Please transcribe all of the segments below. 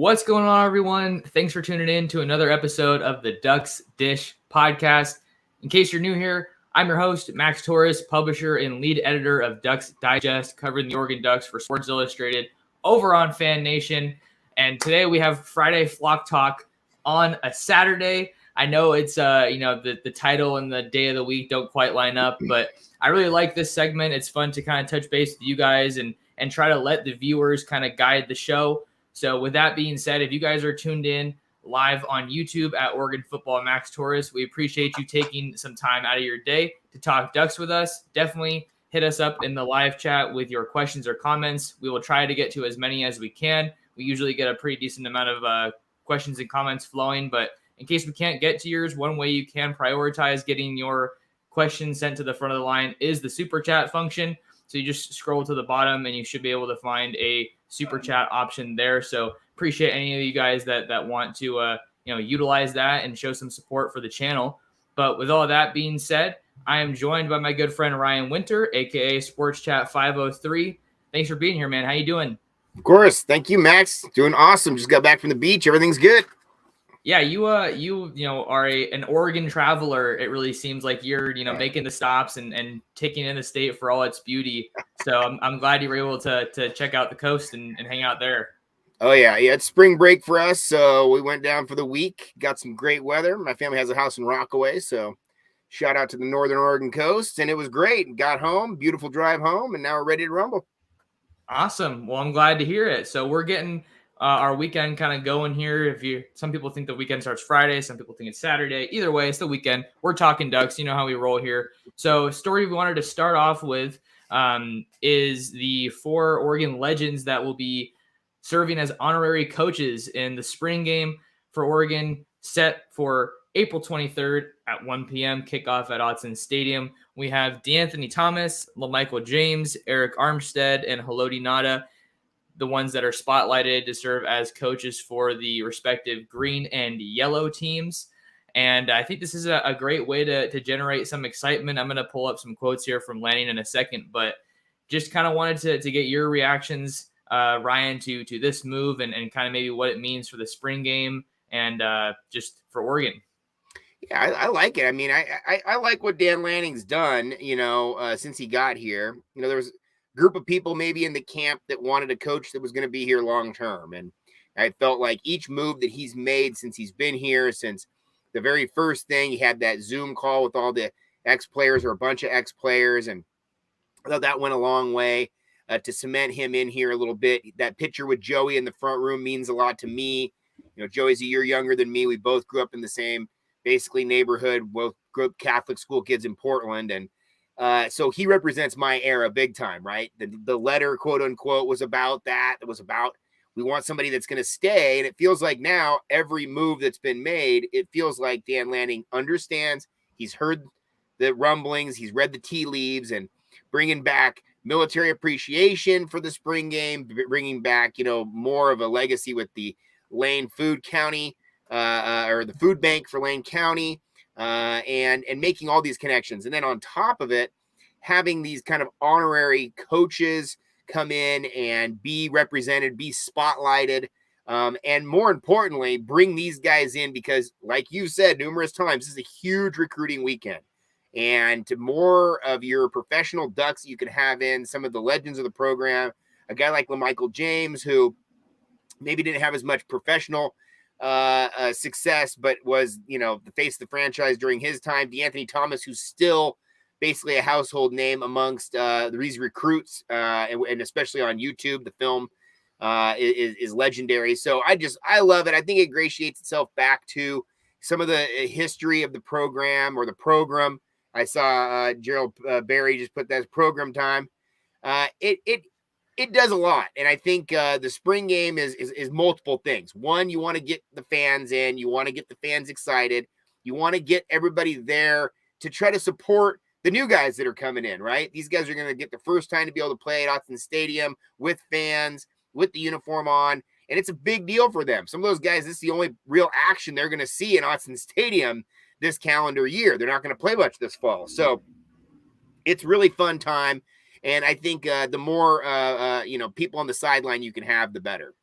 What's going on, everyone? Thanks for tuning in to another episode of the Ducks Dish podcast. In case you're new here, I'm your host, Max Torres, publisher and lead editor of Ducks Digest, covering the Oregon Ducks for Sports Illustrated over on Fan Nation. And today we have Friday Flock Talk on a Saturday. I know it's the title and the day of the week don't quite line up, but I really like this segment. It's fun to kind of touch base with you guys and try to let the viewers kind of guide the show. So with that being said, if you guys are tuned in live on YouTube at Oregon Football Max Torres, we appreciate you taking some time out of your day to talk Ducks with us. Definitely hit us up in the live chat with your questions or comments. We will try to get to as many as we can. We usually get a pretty decent amount of questions and comments flowing, but in case we can't get to yours, one way you can prioritize getting your questions sent to the front of the line is the super chat function. So you just scroll to the bottom and you should be able to find a super chat option there. So appreciate any of you guys that want to utilize that and show some support for the channel. But with all that being said, I am joined by my good friend Rian Winter, aka Sports Chat 503. Thanks for being here, man. How you doing? Of course. Thank you, Max. Doing awesome. Just got back from the beach. Everything's good. Yeah, you are an Oregon traveler. It really seems like you're making the stops and taking in the state for all its beauty. So I'm glad you were able to check out the coast and hang out there. Oh yeah, it's spring break for us, so we went down for the week. Got some great weather. My family has a house in Rockaway, so shout out to the Northern Oregon coast, and it was great. Got home, beautiful drive home, and now we're ready to rumble. Awesome. Well, I'm glad to hear it. So we're getting our weekend kind of going here. Some people think the weekend starts Friday, some people think it's Saturday. Either way, it's the weekend. We're talking Ducks. You know how we roll here. So story we wanted to start off with is the 4 Oregon legends that will be serving as honorary coaches in the spring game for Oregon, set for April 23rd at 1 p.m. kickoff at Autzen Stadium. We have DeAnthony Thomas, LaMichael James, Eric Armstead, and Haloti Ngata, the ones that are spotlighted to serve as coaches for the respective green and yellow teams. And I think this is a great way to generate some excitement. I'm going to pull up some quotes here from Lanning in a second, but just kind of wanted to get your reactions, Ryan, to this move and kind of maybe what it means for the spring game and just for Oregon. Yeah, I like it. I mean, I like what Dan Lanning's done, since he got here. There was a group of people maybe in the camp that wanted a coach that was going to be here long term. And I felt like each move that he's made since he's been here, since the very first thing, he had that Zoom call with all the ex-players or a bunch of ex-players. And I thought that went a long way to cement him in here a little bit. That picture with Joey in the front room means a lot to me. Joey's a year younger than me. We both grew up in the same basically neighborhood, both grew up Catholic school kids in Portland. And so he represents my era big time, right? The letter, quote unquote, was about that. It was about, we want somebody that's going to stay. And it feels like now every move that's been made, it feels like Dan Lanning understands. He's heard the rumblings. He's read the tea leaves and bringing back military appreciation for the spring game, bringing back, more of a legacy with the Lane Food County, or the food bank for Lane County, and making all these connections. And then on top of it, having these kind of honorary coaches come in and be represented, be spotlighted, and more importantly, bring these guys in because, like you said numerous times, this is a huge recruiting weekend. And to more of your professional Ducks you can have in, some of the legends of the program, a guy like LaMichael James, who maybe didn't have as much professional success, but was, the face of the franchise during his time. DeAnthony Thomas, who's still basically a household name amongst these recruits, and especially on YouTube. The film is legendary. So I love it. I think it ingratiates itself back to some of the history of the program or the program. I saw Gerald Barry just put that as program time. It does a lot. And I think the spring game is multiple things. One, you want to get the fans in. You want to get the fans excited. You want to get everybody there to try to support the new guys that are coming in, right? These guys are going to get the first time to be able to play at Autzen Stadium with fans, with the uniform on. And it's a big deal for them. Some of those guys, this is the only real action they're going to see in Autzen Stadium this calendar year. They're not going to play much this fall. So it's really fun time. And I think the more, people on the sideline you can have, the better.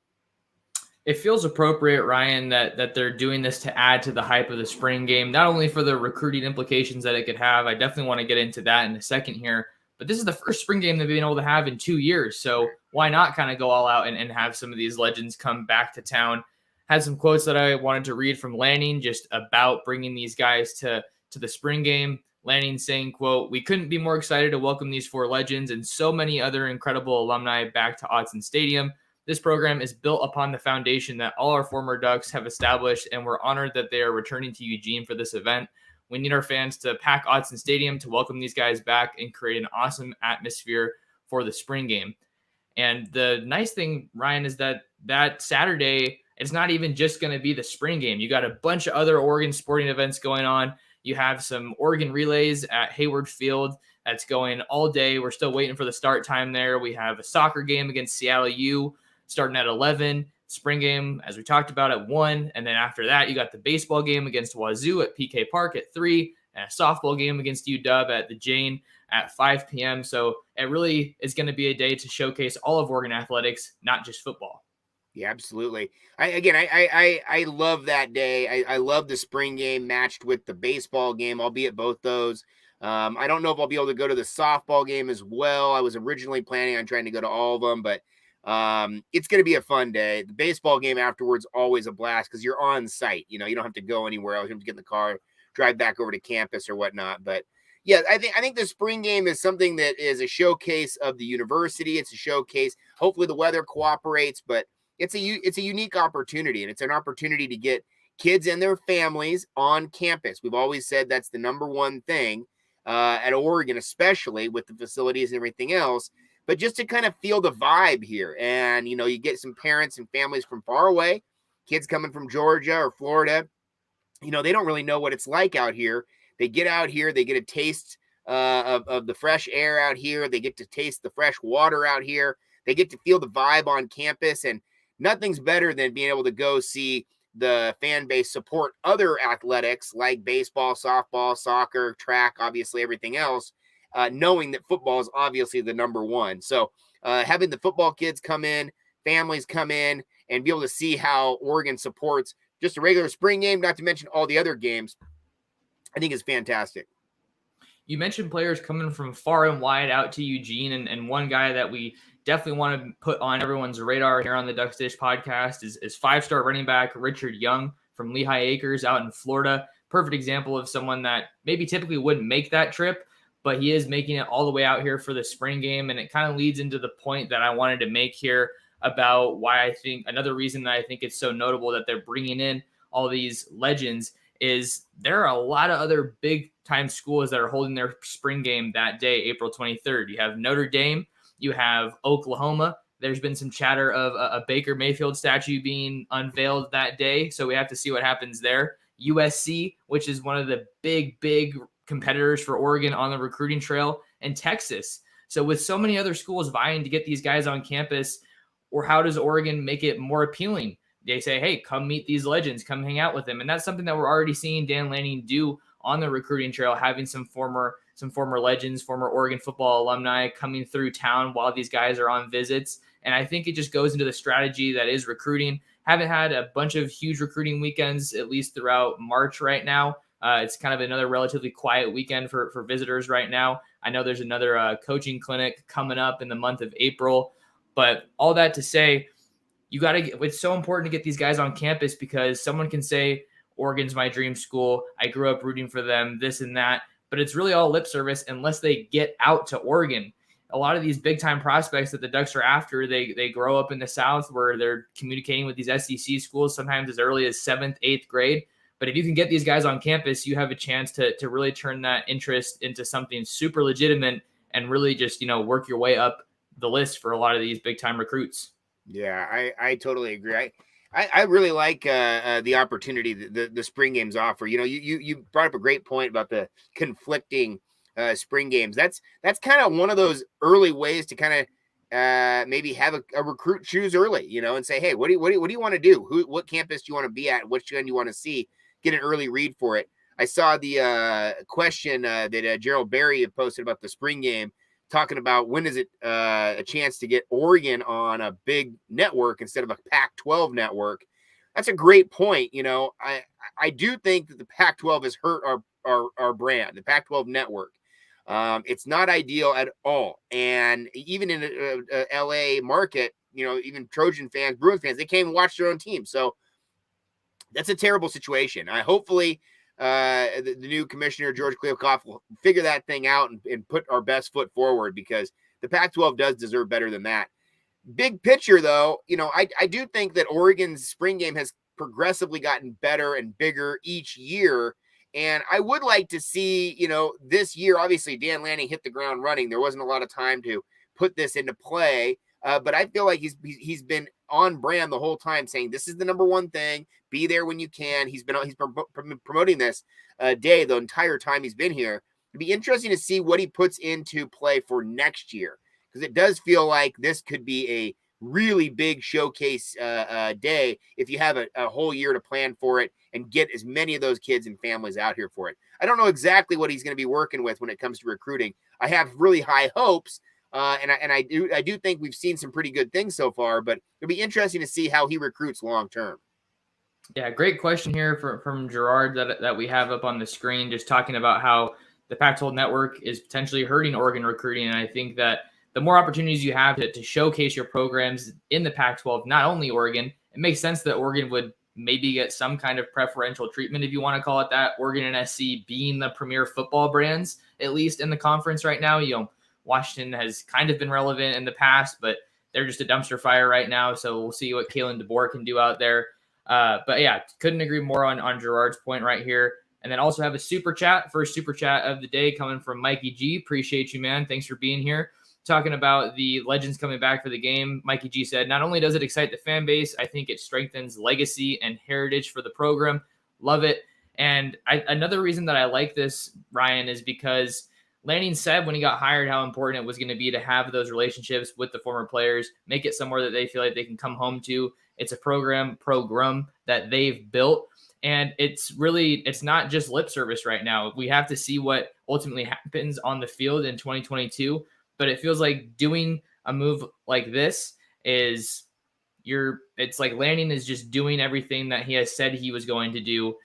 It feels appropriate, Ryan, that they're doing this to add to the hype of the spring game, not only for the recruiting implications that it could have. I definitely want to get into that in a second here, but this is the first spring game they've been able to have in 2 years. So why not kind of go all out and have some of these legends come back to town? Had some quotes that I wanted to read from Lanning just about bringing these guys to the spring game. Lanning saying, quote, "We couldn't be more excited to welcome these 4 legends and so many other incredible alumni back to Autzen Stadium. This program is built upon the foundation that all our former Ducks have established, and we're honored that they are returning to Eugene for this event. We need our fans to pack Autzen Stadium to welcome these guys back and create an awesome atmosphere for the spring game." And the nice thing, Ryan, is that Saturday, it's not even just going to be the spring game. You got a bunch of other Oregon sporting events going on. You have some Oregon relays at Hayward Field that's going all day. We're still waiting for the start time there. We have a soccer game against Seattle U starting at 11, spring game, as we talked about, at 1. And then after that, you got the baseball game against Wazoo at PK Park at 3, and a softball game against UW at the Jane at 5 p.m. So it really is going to be a day to showcase all of Oregon athletics, not just football. Yeah, absolutely. I love that day. I love the spring game matched with the baseball game, albeit both those. I don't know if I'll be able to go to the softball game as well. I was originally planning on trying to go to all of them, but it's going to be a fun day. The baseball game afterwards, always a blast because you're on site. You don't have to go anywhere else. You have to get in the car, drive back over to campus or whatnot. But yeah, I think the spring game is something that is a showcase of the university. It's a showcase. Hopefully the weather cooperates, but it's a unique opportunity, and it's an opportunity to get kids and their families on campus. We've always said that's the number one thing at Oregon, especially with the facilities and everything else. But just to kind of feel the vibe here. And, you get some parents and families from far away, kids coming from Georgia or Florida. They don't really know what it's like out here. They get out here, they get a taste of the fresh air out here. They get to taste the fresh water out here. They get to feel the vibe on campus. And nothing's better than being able to go see the fan base support other athletics like baseball, softball, soccer, track, obviously everything else. Knowing that football is obviously the number one. So having the football kids come in, families come in, and be able to see how Oregon supports just a regular spring game, not to mention all the other games, I think is fantastic. You mentioned players coming from far and wide out to Eugene, and one guy that we definitely want to put on everyone's radar here on the Ducks Dish podcast is 5-star running back Richard Young from Lehigh Acres out in Florida. Perfect example of someone that maybe typically wouldn't make that trip, but he is making it all the way out here for the spring game. And it kind of leads into the point that I wanted to make here about why I think another reason that I think it's so notable that they're bringing in all these legends is there are a lot of other big time schools that are holding their spring game that day, April 23rd. You have Notre Dame, you have Oklahoma. There's been some chatter of a Baker Mayfield statue being unveiled that day. So we have to see what happens there. USC, which is one of the big competitors for Oregon on the recruiting trail, and Texas. So with so many other schools vying to get these guys on campus, or how does Oregon make it more appealing? They say, hey, come meet these legends, come hang out with them. And that's something that we're already seeing Dan Lanning do on the recruiting trail, having some former legends, former Oregon football alumni coming through town while these guys are on visits. And I think it just goes into the strategy that is recruiting. Haven't had a bunch of huge recruiting weekends, at least throughout March right now. It's kind of another relatively quiet weekend for visitors right now. I know there's another coaching clinic coming up in the month of April, but all that to say, it's so important to get these guys on campus because someone can say, Oregon's my dream school. I grew up rooting for them, this and that, but it's really all lip service unless they get out to Oregon. A lot of these big time prospects that the Ducks are after, they grow up in the South where they're communicating with these SEC schools sometimes as early as 7th, 8th grade. But if you can get these guys on campus, you have a chance to really turn that interest into something super legitimate and really just, work your way up the list for a lot of these big time recruits. Yeah, I totally agree. I really like the opportunity that the spring games offer. You brought up a great point about the conflicting spring games. That's kind of one of those early ways to kind of maybe have a recruit choose early, and say, hey, what do you want to do? What campus do you want to be at? Which one do you want to see? Get an early read for it. I saw the question that Gerald Berry had posted about the spring game, talking about when is it a chance to get Oregon on a big network instead of a Pac-12 network. That's a great point. I do think that the Pac-12 has hurt our brand, the Pac-12 network. It's not ideal at all. And even in a LA market, even Trojan fans, Bruins fans, they came and watched their own team. So that's a terrible situation. Hopefully the new commissioner, George Kliavkoff, will figure that thing out and put our best foot forward, because the Pac-12 does deserve better than that. Big picture, though, I do think that Oregon's spring game has progressively gotten better and bigger each year. And I would like to see, this year, obviously Dan Lanning hit the ground running. There wasn't a lot of time to put this into play. But I feel like he's been on brand the whole time, saying this is the number one thing. Be there when you can. He's been promoting this day the entire time he's been here. It'd be interesting to see what he puts into play for next year, because it does feel like this could be a really big showcase day if you have a whole year to plan for it and get as many of those kids and families out here for it. I don't know exactly what he's going to be working with when it comes to recruiting. I have really high hopes. And I do think we've seen some pretty good things so far, but it'll be interesting to see how he recruits long term. Yeah, great question here from Gerard that we have up on the screen, just talking about how the Pac-12 network is potentially hurting Oregon recruiting. And I think that the more opportunities you have to showcase your programs in the Pac-12, not only Oregon, it makes sense that Oregon would maybe get some kind of preferential treatment, if you want to call it that. Oregon and SC being the premier football brands, at least in the conference right now. Washington has kind of been relevant in the past, but they're just a dumpster fire right now. So we'll see what Kalen DeBoer can do out there. But yeah, couldn't agree more on Gerard's point right here. And then also have a super chat, first super chat of the day, coming from Mikey G. Appreciate you, man. Thanks for being here. Talking about the legends coming back for the game. Mikey G said, not only does it excite the fan base, I think it strengthens legacy and heritage for the program. Love it. And another reason that I like this, Ryan, is because Lanning said when he got hired how important it was going to be to have those relationships with the former players, make it somewhere that they feel like they can come home to. It's a program that they've built. And it's not just lip service right now. We have to see what ultimately happens on the field in 2022. But it feels like doing a move like this it's like Lanning is just doing everything that he has said he was going to do,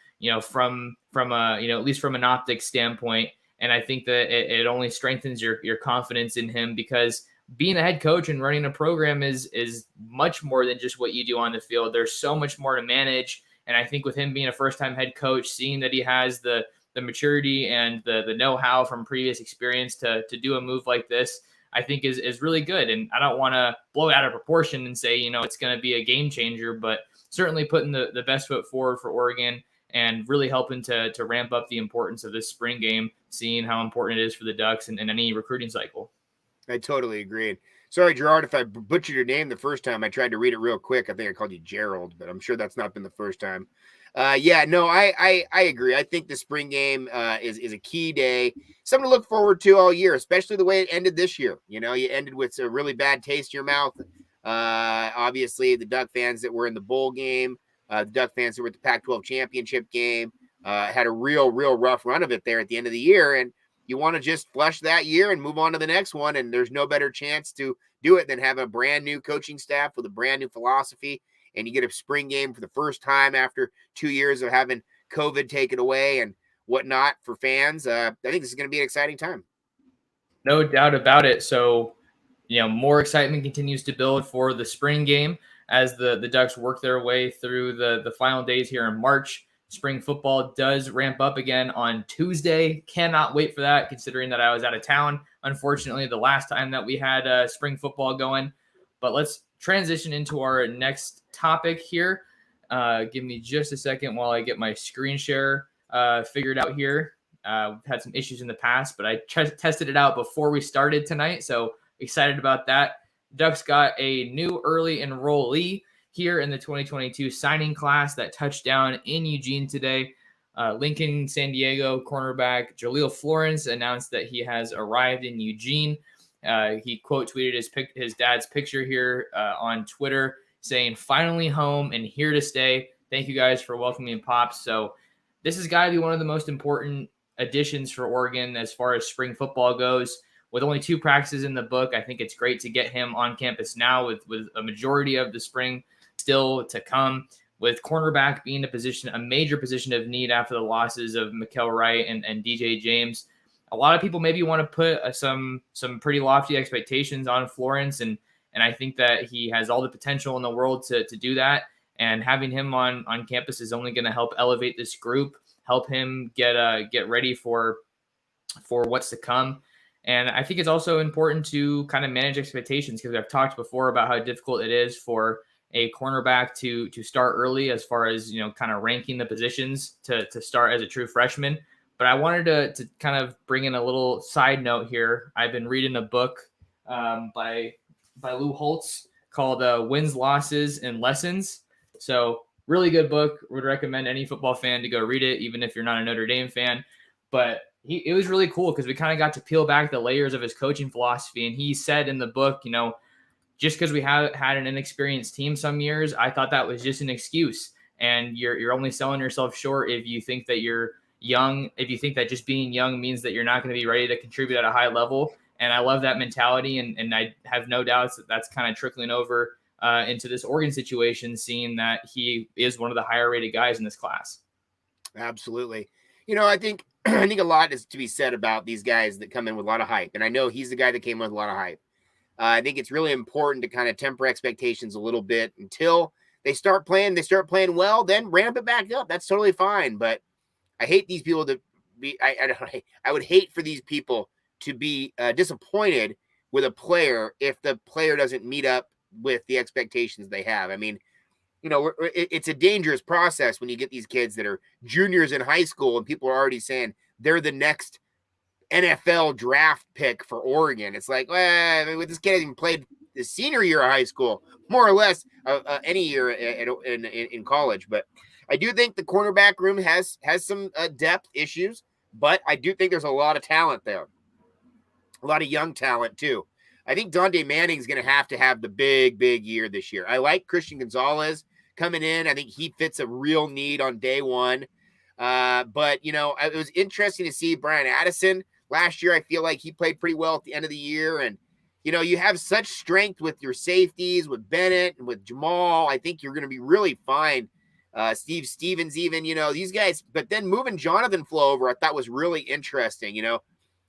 from a, at least from an optics standpoint. And I think that it only strengthens your confidence in him, because being a head coach and running a program is much more than just what you do on the field. There's so much more to manage. And I think with him being a first-time head coach, seeing that he has the maturity and the know-how from previous experience to do a move like this, I think is really good. And I don't want to blow it out of proportion and say, it's going to be a game changer, but certainly putting the best foot forward for Oregon and really helping to ramp up the importance of this spring game, seeing how important it is for the Ducks in any recruiting cycle. I totally agree. Sorry, Gerard, if I butchered your name the first time. I tried to read it real quick. I think I called you Gerald, but I'm sure that's not been the first time. I agree. I think the spring game is a key day, something to look forward to all year, especially the way it ended this year. You ended with a really bad taste in your mouth. Obviously, the Duck fans that were in the bowl game, the Duck fans that were at the Pac-12 championship game, had a real rough run of it there at the end of the year. And you want to just flush that year and move on to the next one. And there's no better chance to do it than have a brand new coaching staff with a brand new philosophy. And you get a spring game for the first time after 2 years of having COVID taken away and whatnot for fans. I think this is going to be an exciting time. No doubt about it. So, more excitement continues to build for the spring game as the Ducks work their way through the final days here in March. Spring football does ramp up again on Tuesday. Cannot wait for that, considering that I was out of town, unfortunately, the last time that we had spring football going. But let's transition into our next topic here. Give me just a second while I get my screen share figured out here. We've had some issues in the past, but I tested it out before we started tonight, so excited about that. Ducks got a new early enrollee here in the 2022 signing class that touched down in Eugene today. Lincoln San Diego cornerback Jaleel Florence announced that he has arrived in Eugene. He quote tweeted his dad's picture here on Twitter, saying, "Finally home and here to stay. Thank you guys for welcoming Pops." So this has got to be one of the most important additions for Oregon as far as spring football goes. with only 2 practices in the book, I think it's great to get him on campus now with a majority of the spring still to come, with cornerback being a major position of need after the losses of Mikael Wright and DJ James. A lot of people maybe want to put some pretty lofty expectations on Florence, and I think that he has all the potential in the world to do that. And having him on campus is only going to help elevate this group, help him get ready for what's to come. And I think it's also important to kind of manage expectations, because I've talked before about how difficult it is for a cornerback to start early, as far as, kind of ranking the positions to start as a true freshman. But I wanted to kind of bring in a little side note here. I've been reading a book by Lou Holtz called Wins, Losses, and Lessons. So really good book. Would recommend any football fan to go read it, even if you're not a Notre Dame fan. But it was really cool because we kind of got to peel back the layers of his coaching philosophy. And he said in the book, just because we had an inexperienced team some years, I thought that was just an excuse. And you're only selling yourself short if you think that you're young, if you think that just being young means that you're not going to be ready to contribute at a high level. And I love that mentality. And I have no doubts that that's kind of trickling over into this Oregon situation, seeing that he is one of the higher rated guys in this class. Absolutely. I think a lot is to be said about these guys that come in with a lot of hype. And I know he's the guy that came with a lot of hype. I think it's really important to kind of temper expectations a little bit until they start playing well, then ramp it back up. That's totally fine. But I hate these people to be, I would hate for these people to be disappointed with a player if the player doesn't meet up with the expectations they have. I mean, it's a dangerous process when you get these kids that are juniors in high school and people are already saying they're the next NFL draft pick for Oregon. It's like, well, this kid hasn't even played the senior year of high school, more or less any year in college. But I do think the cornerback room has some depth issues, but I do think there's a lot of talent there, a lot of young talent too. I think Dante Manning is going to have the big year this year. I like Christian Gonzalez coming in. I think he fits a real need on day one. But it was interesting to see Brian Addison last year. I feel like he played pretty well at the end of the year. And, you have such strength with your safeties, with Bennett and with Jamal. I think you're going to be really fine. Steve Stevens, even, these guys. But then moving Jonathan Flo over, I thought was really interesting,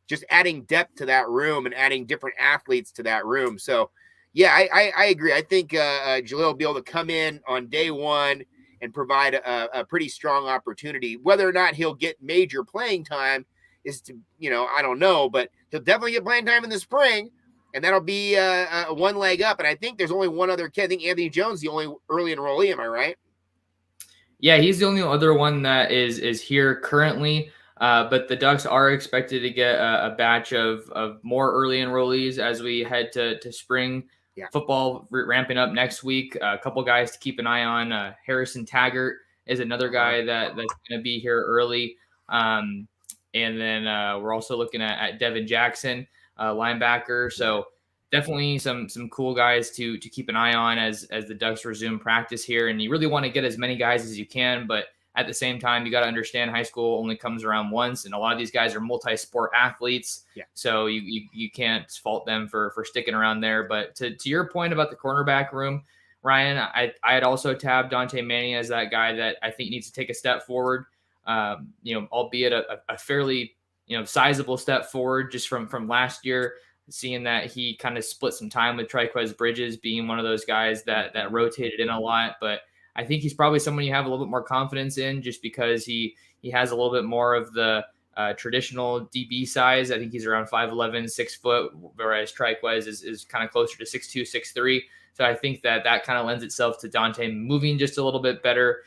just adding depth to that room and adding different athletes to that room. So, yeah, I agree. I think Jaleel will be able to come in on day one and provide a pretty strong opportunity. Whether or not he'll get major playing time is I don't know, but he'll definitely get playing time in the spring, and that'll be one leg up. And I think there's only one other kid. I think Anthony Jones, the only early enrollee. Am I right? Yeah, he's the only other one that is here currently. But the Ducks are expected to get a batch of more early enrollees as we head to spring football ramping up next week. A couple guys to keep an eye on. Harrison Taggart is another guy that's going to be here early. And then we're also looking at Devin Jackson, linebacker. So definitely some cool guys to keep an eye on as the Ducks resume practice here. And you really want to get as many guys as you can, but at the same time, you got to understand high school only comes around once, and a lot of these guys are multi-sport athletes. Yeah. So you can't fault them for sticking around there. But to your point about the cornerback room, Ryan, I had also tabbed Dante Manning as that guy that I think needs to take a step forward. Albeit a fairly sizable step forward just from last year, seeing that he kind of split some time with Triquez Bridges, being one of those guys that rotated in a lot, but I think he's probably someone you have a little bit more confidence in just because he has a little bit more of the traditional DB size. I think he's around 5'11", 6 foot, whereas Triquez is kind of closer to 6'2", 6'3". So I think that kind of lends itself to Dante moving just a little bit better.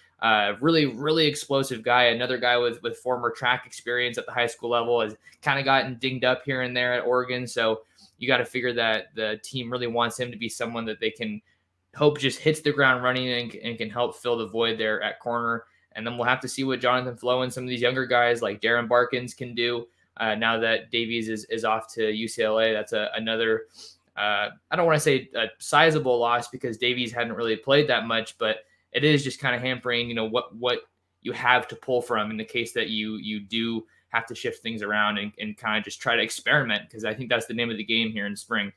Really, really explosive guy. Another guy with former track experience at the high school level, has kind of gotten dinged up here and there at Oregon. So you got to figure that the team really wants him to be someone that they can hope just hits the ground running and can help fill the void there at corner. And then we'll have to see what Jonathan Flo and some of these younger guys like Darren Barkins can do now that Davies is off to UCLA. That's another, I don't want to say a sizable loss because Davies hadn't really played that much, but it is just kind of hampering, what you have to pull from in the case that you do have to shift things around and kind of just try to experiment, because I think that's the name of the game here in spring.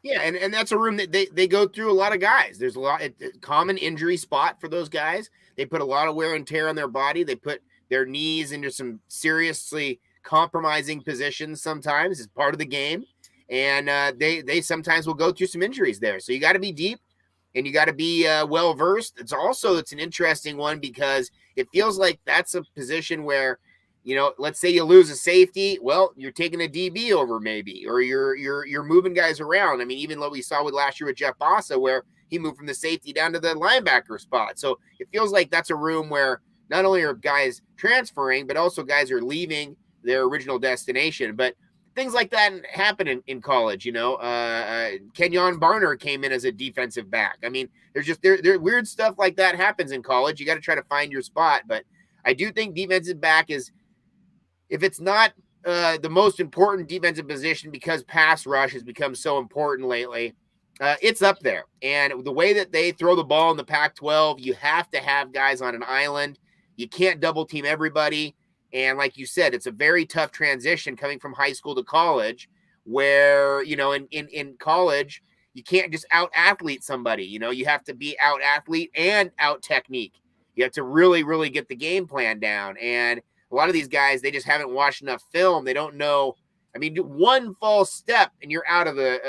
Yeah, and that's a room that they go through a lot of guys. There's a lot common injury spot for those guys. They put a lot of wear and tear on their body. They put their knees into some seriously compromising positions sometimes as part of the game, and they sometimes will go through some injuries there. So you got to be deep, and you got to be well versed. It's an interesting one because it feels like that's a position where, let's say you lose a safety. Well, you're taking a DB over maybe, or you're moving guys around. I mean, even what we saw with last year with Jeff Bossa, where he moved from the safety down to the linebacker spot. So it feels like that's a room where not only are guys transferring, but also guys are leaving their original destination. But things like that happen in college. Kenyon Barner came in as a defensive back. I mean, there's just there weird stuff like that happens in college. You got to try to find your spot. But I do think defensive back is, if it's not the most important defensive position because pass rush has become so important lately, it's up there. And the way that they throw the ball in the Pac-12, you have to have guys on an island. You can't double team everybody. And like you said, it's a very tough transition coming from high school to college, where, in college, you can't just out athlete somebody. You have to be out athlete and out technique. You have to really, really get the game plan down. And a lot of these guys, they just haven't watched enough film. They don't know. I mean, one false step and you're out of the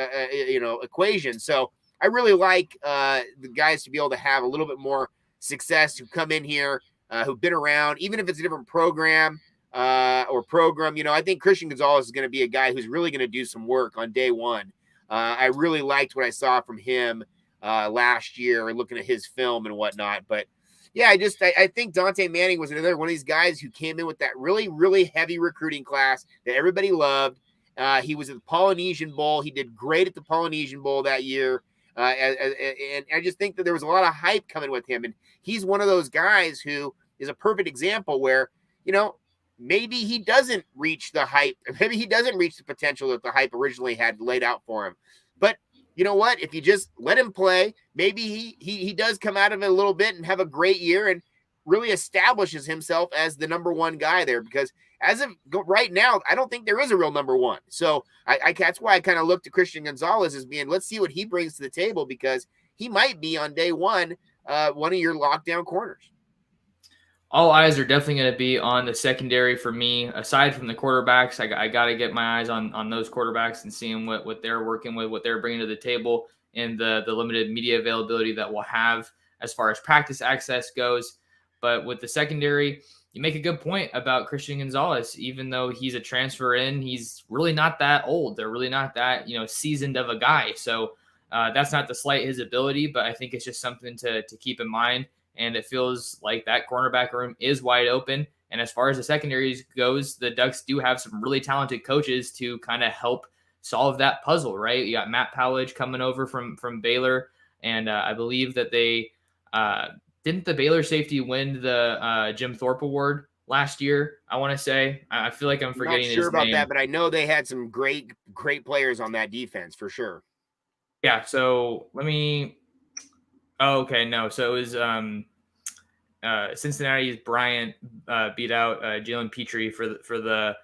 equation. So I really like the guys to be able to have a little bit more success, who come in here, who've been around, even if it's a different program. I think Christian Gonzalez is going to be a guy who's really going to do some work on day one. I really liked what I saw from him last year, looking at his film and whatnot. But yeah, I think Dante Manning was another one of these guys who came in with that really, really heavy recruiting class that everybody loved. He was at the Polynesian Bowl. He did great at the Polynesian Bowl that year. And I just think that there was a lot of hype coming with him. And he's one of those guys who is a perfect example where, maybe he doesn't reach the hype. Maybe he doesn't reach the potential that the hype originally had laid out for him. But you know what? If you just let him play, maybe he does come out of it a little bit and have a great year and really establishes himself as the number one guy there. Because as of right now, I don't think there is a real number one. So that's why I kind of look to Christian Gonzalez as being, let's see what he brings to the table, because he might be on day one of your lockdown corners. All eyes are definitely going to be on the secondary for me. Aside from the quarterbacks, I got to get my eyes on those quarterbacks and seeing what they're working with, what they're bringing to the table, and the limited media availability that we'll have as far as practice access goes. But with the secondary, you make a good point about Christian Gonzalez. Even though he's a transfer in, he's really not that old. They're really not that seasoned of a guy. So that's not to slight his ability, but I think it's just something to keep in mind. And it feels like that cornerback room is wide open. And as far as the secondaries goes, the Ducks do have some really talented coaches to kind of help solve that puzzle, right? You got Matt Powledge coming over from Baylor. And I believe that they didn't the Baylor safety win the Jim Thorpe Award last year, I want to say. I feel like I'm forgetting his name. Not sure about that, but I know they had some great players on that defense for sure. Yeah, so let me... Oh, okay, no. So it was Cincinnati's Bryant beat out Jalen Petrie for the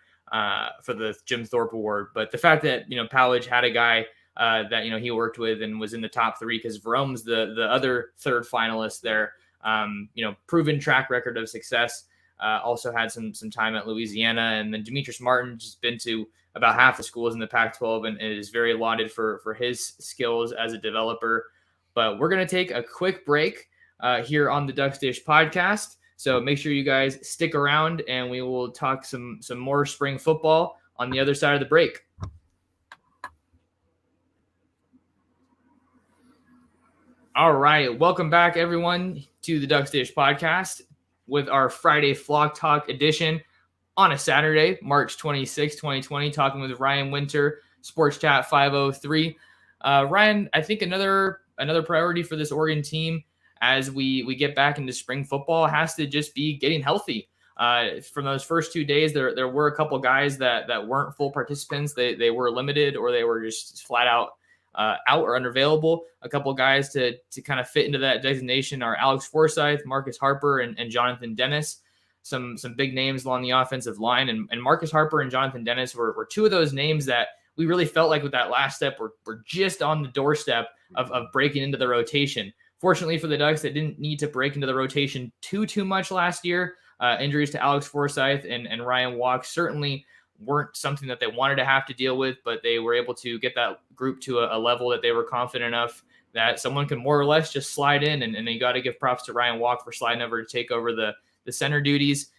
Jim Thorpe Award. But the fact that Powledge had a guy that he worked with and was in the top three, because Verome's the other third finalist there. Proven track record of success. Also had some time at Louisiana, and then Demetrius Martin just been to about half the schools in the Pac-12 and is very lauded for his skills as a developer. But we're going to take a quick break here on the Ducks Dish podcast. So make sure you guys stick around, and we will talk some more spring football on the other side of the break. All right. Welcome back, everyone, to the Ducks Dish podcast with our Friday Flock Talk edition on a Saturday, March 26, 2020, talking with Rian Winter, Sports Chat 503. Ryan, I think another priority for this Oregon team as we get back into spring football has to just be getting healthy. From those first 2 days, there were a couple guys that weren't full participants. They were limited, or they were just flat out or unavailable. A couple guys to kind of fit into that designation are Alex Forsyth, Marcus Harper, and Jonathan Dennis. some big names along the offensive line, and Marcus Harper and Jonathan Dennis were two of those names that we really felt like with that last step we're just on the doorstep of breaking into the rotation. Fortunately for the Ducks, they didn't need to break into the rotation too much last year. Injuries to Alex Forsyth and Ryan Walk certainly weren't something that they wanted to have to deal with, but they were able to get that group to a level that they were confident enough that someone can more or less just slide in, and you got to give props to Ryan Walk for sliding over to take over the center duties.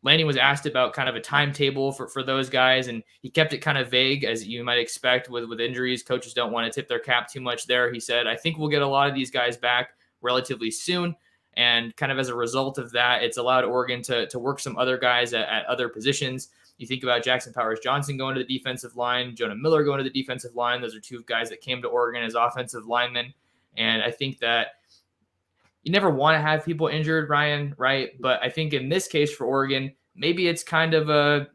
Lanning was asked about kind of a timetable for those guys, and he kept it kind of vague, as you might expect with injuries. Coaches don't want to tip their cap too much there. He said, I think we'll get a lot of these guys back relatively soon. And kind of as a result of that, it's allowed Oregon to work some other guys at other positions. You think about Jackson Powers-Johnson going to the defensive line, Jonah Miller going to the defensive line. Those are two guys that came to Oregon as offensive linemen. And I think that you never want to have people injured, Ryan, right? But I think in this case for Oregon, maybe it's kind of a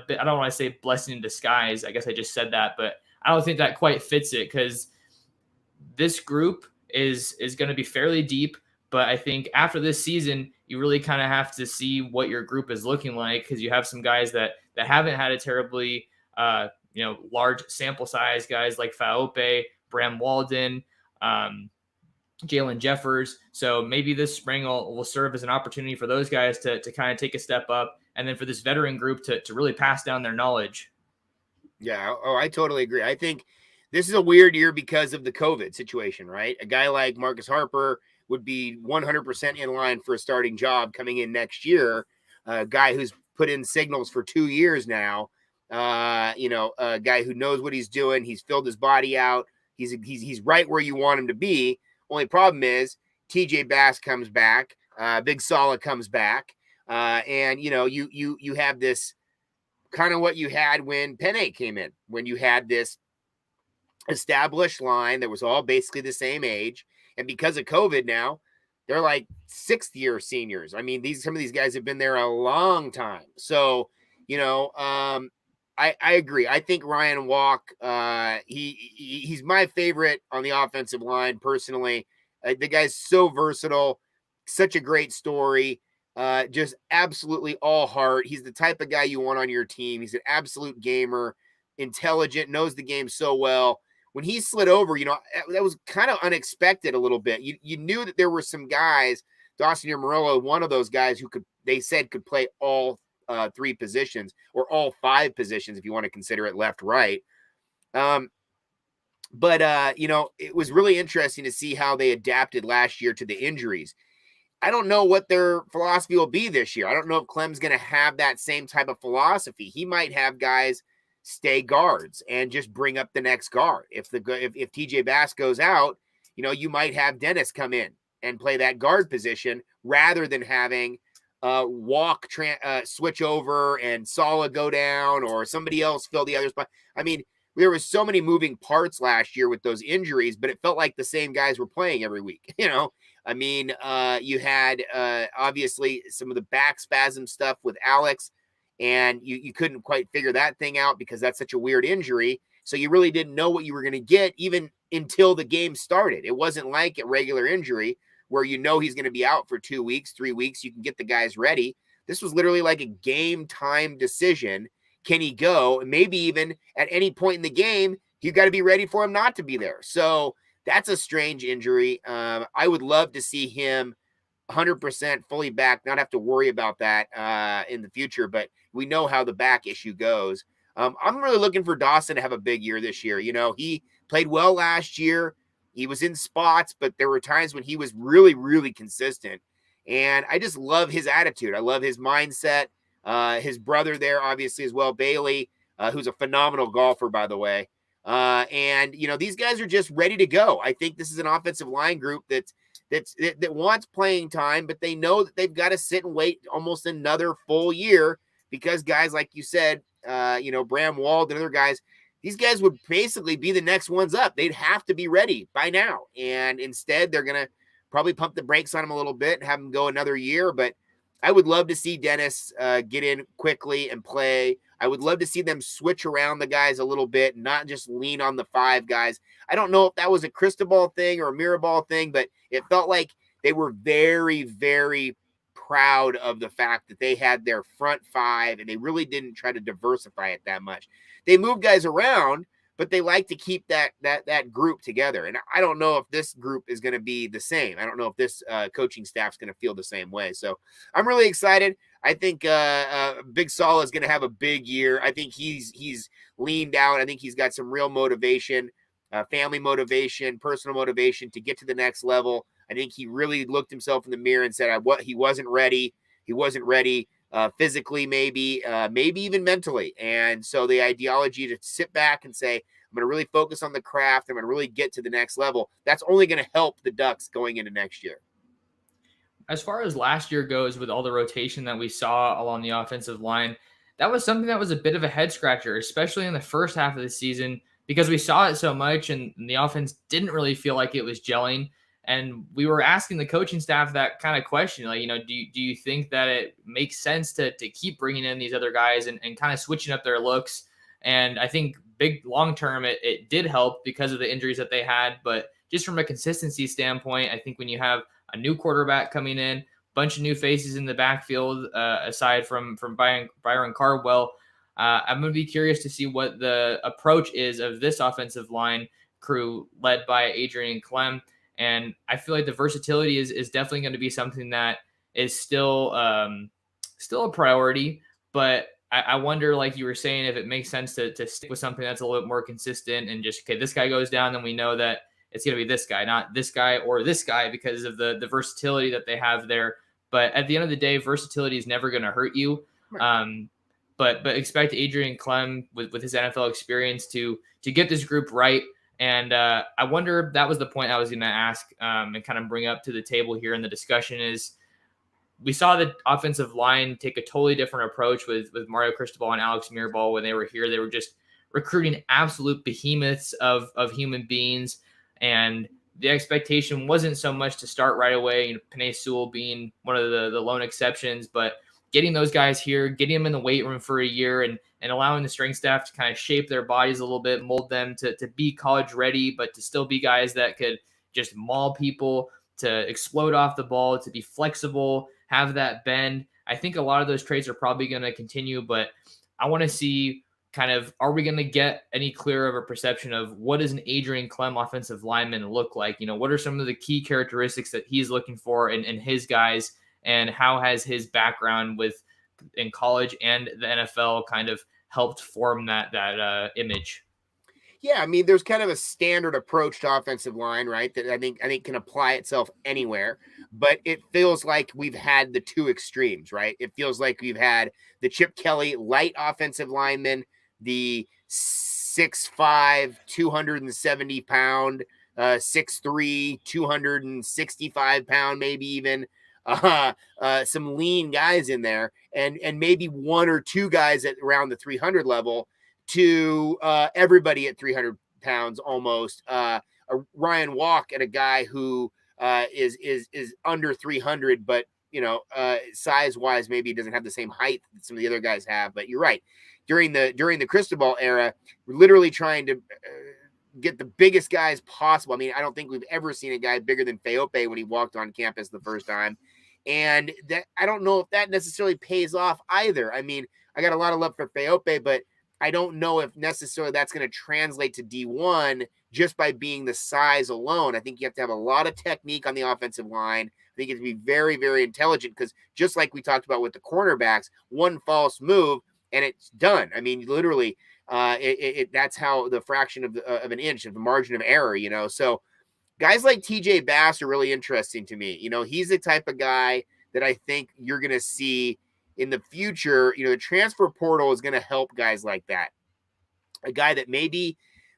bit, I don't want to say blessing in disguise. I guess I just said that, but I don't think that quite fits it, because this group is going to be fairly deep. But I think after this season, you really kind of have to see what your group is looking like, because you have some guys that haven't had a terribly large sample size, guys like Faope, Bram Walden, Jalen Jeffers. So maybe this spring will serve as an opportunity for those guys to kind of take a step up, and then for this veteran group to really pass down their knowledge. Yeah. Oh, I totally agree. I think this is a weird year because of the COVID situation, right? A guy like Marcus Harper would be 100% in line for a starting job coming in next year. A guy who's put in signals for 2 years now. A guy who knows what he's doing. He's filled his body out. He's right where you want him to be. Only problem is TJ Bass comes back. Big Sala comes back. And you have this kind of what you had when Penne came in, when you had this established line that was all basically the same age. And because of COVID now, they're like 6th year seniors. I mean, some of these guys have been there a long time. So, I agree. I think Ryan Walk, he's my favorite on the offensive line personally. The guy's so versatile, such a great story, just absolutely all heart. He's the type of guy you want on your team. He's an absolute gamer, intelligent, knows the game so well. When he slid over, that was kind of unexpected a little bit. You knew that there were some guys, Dawson Murillo, one of those guys who could play all 3 positions, or all 5 positions if you want to consider it left, right. But it was really interesting to see how they adapted last year to the injuries. I don't know what their philosophy will be this year. I don't know if Clem's going to have that same type of philosophy. He might have guys stay guards and just bring up the next guard. If TJ Bass goes out, you might have Dennis come in and play that guard position rather than having Walk switch over and Sala go down, or somebody else fill the other spot. I mean, there was so many moving parts last year with those injuries, but it felt like the same guys were playing every week. I mean, you had obviously some of the back spasm stuff with Alex, and you couldn't quite figure that thing out because that's such a weird injury. So you really didn't know what you were going to get even until the game started. It wasn't like a regular injury where he's going to be out for 2 weeks, 3 weeks. You can get the guys ready. This was literally like a game time decision. Can he go? And maybe even at any point in the game, you got to be ready for him not to be there. So that's a strange injury. I would love to see him 100% fully back, not have to worry about that in the future, but we know how the back issue goes. I'm really looking for Dawson to have a big year this year. He played well last year. He was in spots, but there were times when he was really, really consistent. And I just love his attitude. I love his mindset. His brother there, obviously, as well, Bailey, who's a phenomenal golfer, by the way. And these guys are just ready to go. I think this is an offensive line group that wants playing time, but they know that they've got to sit and wait almost another full year because guys, like you said, Bram Wald and other guys, these guys would basically be the next ones up. They'd have to be ready by now. And instead, they're going to probably pump the brakes on them a little bit and have them go another year. But I would love to see Dennis get in quickly and play. I would love to see them switch around the guys a little bit, not just lean on the 5 guys. I don't know if that was a Cristobal thing or a Mirabal thing, but it felt like they were very, very proud of the fact that they had their front five and they really didn't try to diversify it that much. They moved guys around, but they like to keep that group together. And I don't know if this group is going to be the same. I don't know if this coaching staff is going to feel the same way. So I'm really excited. I think Big Saul is going to have a big year. I think he's leaned out. I think he's got some real motivation, family motivation, personal motivation to get to the next level. I think he really looked himself in the mirror and said, he wasn't ready. He wasn't ready physically, maybe even mentally. And so the ideology to sit back and say, I'm going to really focus on the craft. I'm going to really get to the next level. That's only going to help the Ducks going into next year. As far as last year goes, with all the rotation that we saw along the offensive line, that was something that was a bit of a head scratcher, especially in the first half of the season, because we saw it so much and the offense didn't really feel like it was gelling. And we were asking the coaching staff that kind of question, like, do you think that it makes sense to keep bringing in these other guys and kind of switching up their looks? And I think big long term, it did help because of the injuries that they had. But just from a consistency standpoint, I think when you have a new quarterback coming in, bunch of new faces in the backfield, aside from Byron Cardwell, I'm going to be curious to see what the approach is of this offensive line crew led by Adrian Clem. And I feel like the versatility is definitely going to be something that is still a priority. But I wonder, like you were saying, if it makes sense to stick with something that's a little bit more consistent and just, okay, this guy goes down, then we know that it's going to be this guy, not this guy or this guy, because of the versatility that they have there. But at the end of the day, versatility is never going to hurt you. Right. But expect Adrian Clem with his NFL experience to get this group right. And I wonder if that was the point I was going to ask and kind of bring up to the table here in the discussion is we saw the offensive line take a totally different approach with Mario Cristobal and Alex Mirabal when they were here. They were just recruiting absolute behemoths of human beings. And the expectation wasn't so much to start right away, Penei Sewell being one of the lone exceptions, but getting those guys here, getting them in the weight room for a year and allowing the strength staff to kind of shape their bodies a little bit, mold them to be college ready, but to still be guys that could just maul people, to explode off the ball, to be flexible, have that bend. I think a lot of those traits are probably going to continue, but I want to see kind of, are we going to get any clearer of a perception of what does an Adrian Clem offensive lineman look like? What are some of the key characteristics that he's looking for in his guys, and how has his background in college and the NFL kind of helped form that image? Yeah, I mean, there's kind of a standard approach to offensive line, right? That I think can apply itself anywhere, but it feels like we've had the two extremes, right? It feels like we've had the Chip Kelly light offensive lineman, the 6'5", 270 pound, 6'3", 265 pound, maybe even some lean guys in there, and maybe one or two guys at around the 300 level, to everybody at 300 pounds almost. A Ryan Walk at a guy who is under 300, but size wise maybe doesn't have the same height that some of the other guys have. But you're right. During the Cristobal era, we're literally trying to get the biggest guys possible. I mean, I don't think we've ever seen a guy bigger than Feope when he walked on campus the first time. And that, I don't know if that necessarily pays off either. I mean, I got a lot of love for Feope, but I don't know if necessarily that's going to translate to D1 just by being the size alone. I think you have to have a lot of technique on the offensive line. I think you have to be very, very intelligent, because just like we talked about with the cornerbacks, one false move and it's done. I mean, literally, that's how the fraction of an inch of the margin of error, So guys like TJ Bass are really interesting to me. He's the type of guy that I think you're going to see in the future. The transfer portal is going to help guys like that. A guy that maybe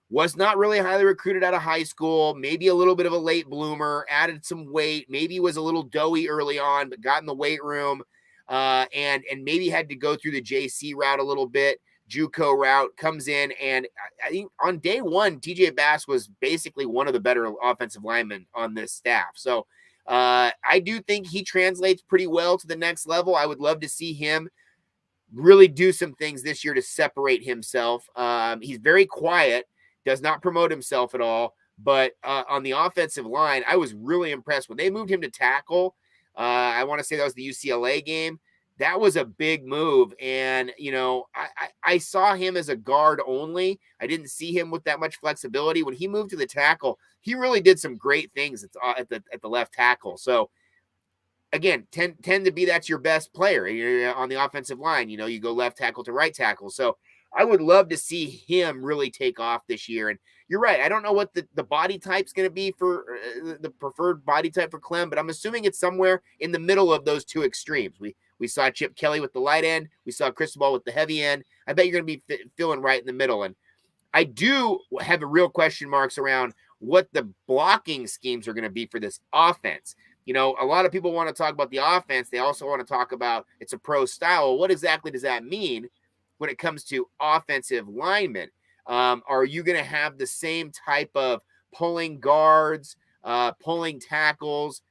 was not really highly recruited out of high school, maybe a little bit of a late bloomer, added some weight, maybe was a little doughy early on, but got in the weight room and maybe had to go through the JC route a little bit, JUCO route, comes in. And I think on day one, TJ Bass was basically one of the better offensive linemen on this staff. So I do think he translates pretty well to the next level. I would love to see him really do some things this year to separate himself. He's very quiet, does not promote himself at all. But on the offensive line, I was really impressed when they moved him to tackle. I want to say that was the UCLA game. That was a big move. And, I saw him as a guard only. I didn't see him with that much flexibility. When he moved to the tackle, he really did some great things at the left tackle. So, again, tend to be that's your best player on the offensive line. You go left tackle to right tackle. So I would love to see him really take off this year. And you're right. I don't know what the body type's going to be for the preferred body type for Clem, but I'm assuming it's somewhere in the middle of those two extremes. We saw Chip Kelly with the light end. We saw Cristobal with the heavy end. I bet you're going to be feeling right in the middle. And I do have a real question marks around what the blocking schemes are going to be for this offense. A lot of people want to talk about the offense. They also want to talk about it's a pro style. What exactly does that mean when it comes to offensive linemen? Are you going to have the same type of pulling guards, pulling tackles,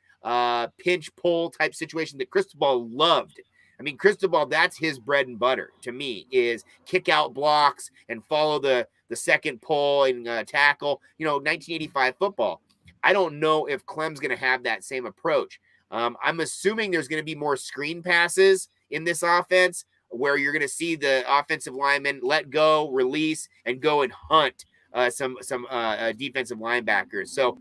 pinch pull type situation that Cristobal loved? I mean, Cristobal, that's his bread and butter to me, is kick out blocks and follow the second pull and tackle, 1985 football. I don't know if Clem's going to have that same approach. I'm assuming there's going to be more screen passes in this offense where you're going to see the offensive linemen let go, release, and go and hunt some defensive linebackers. So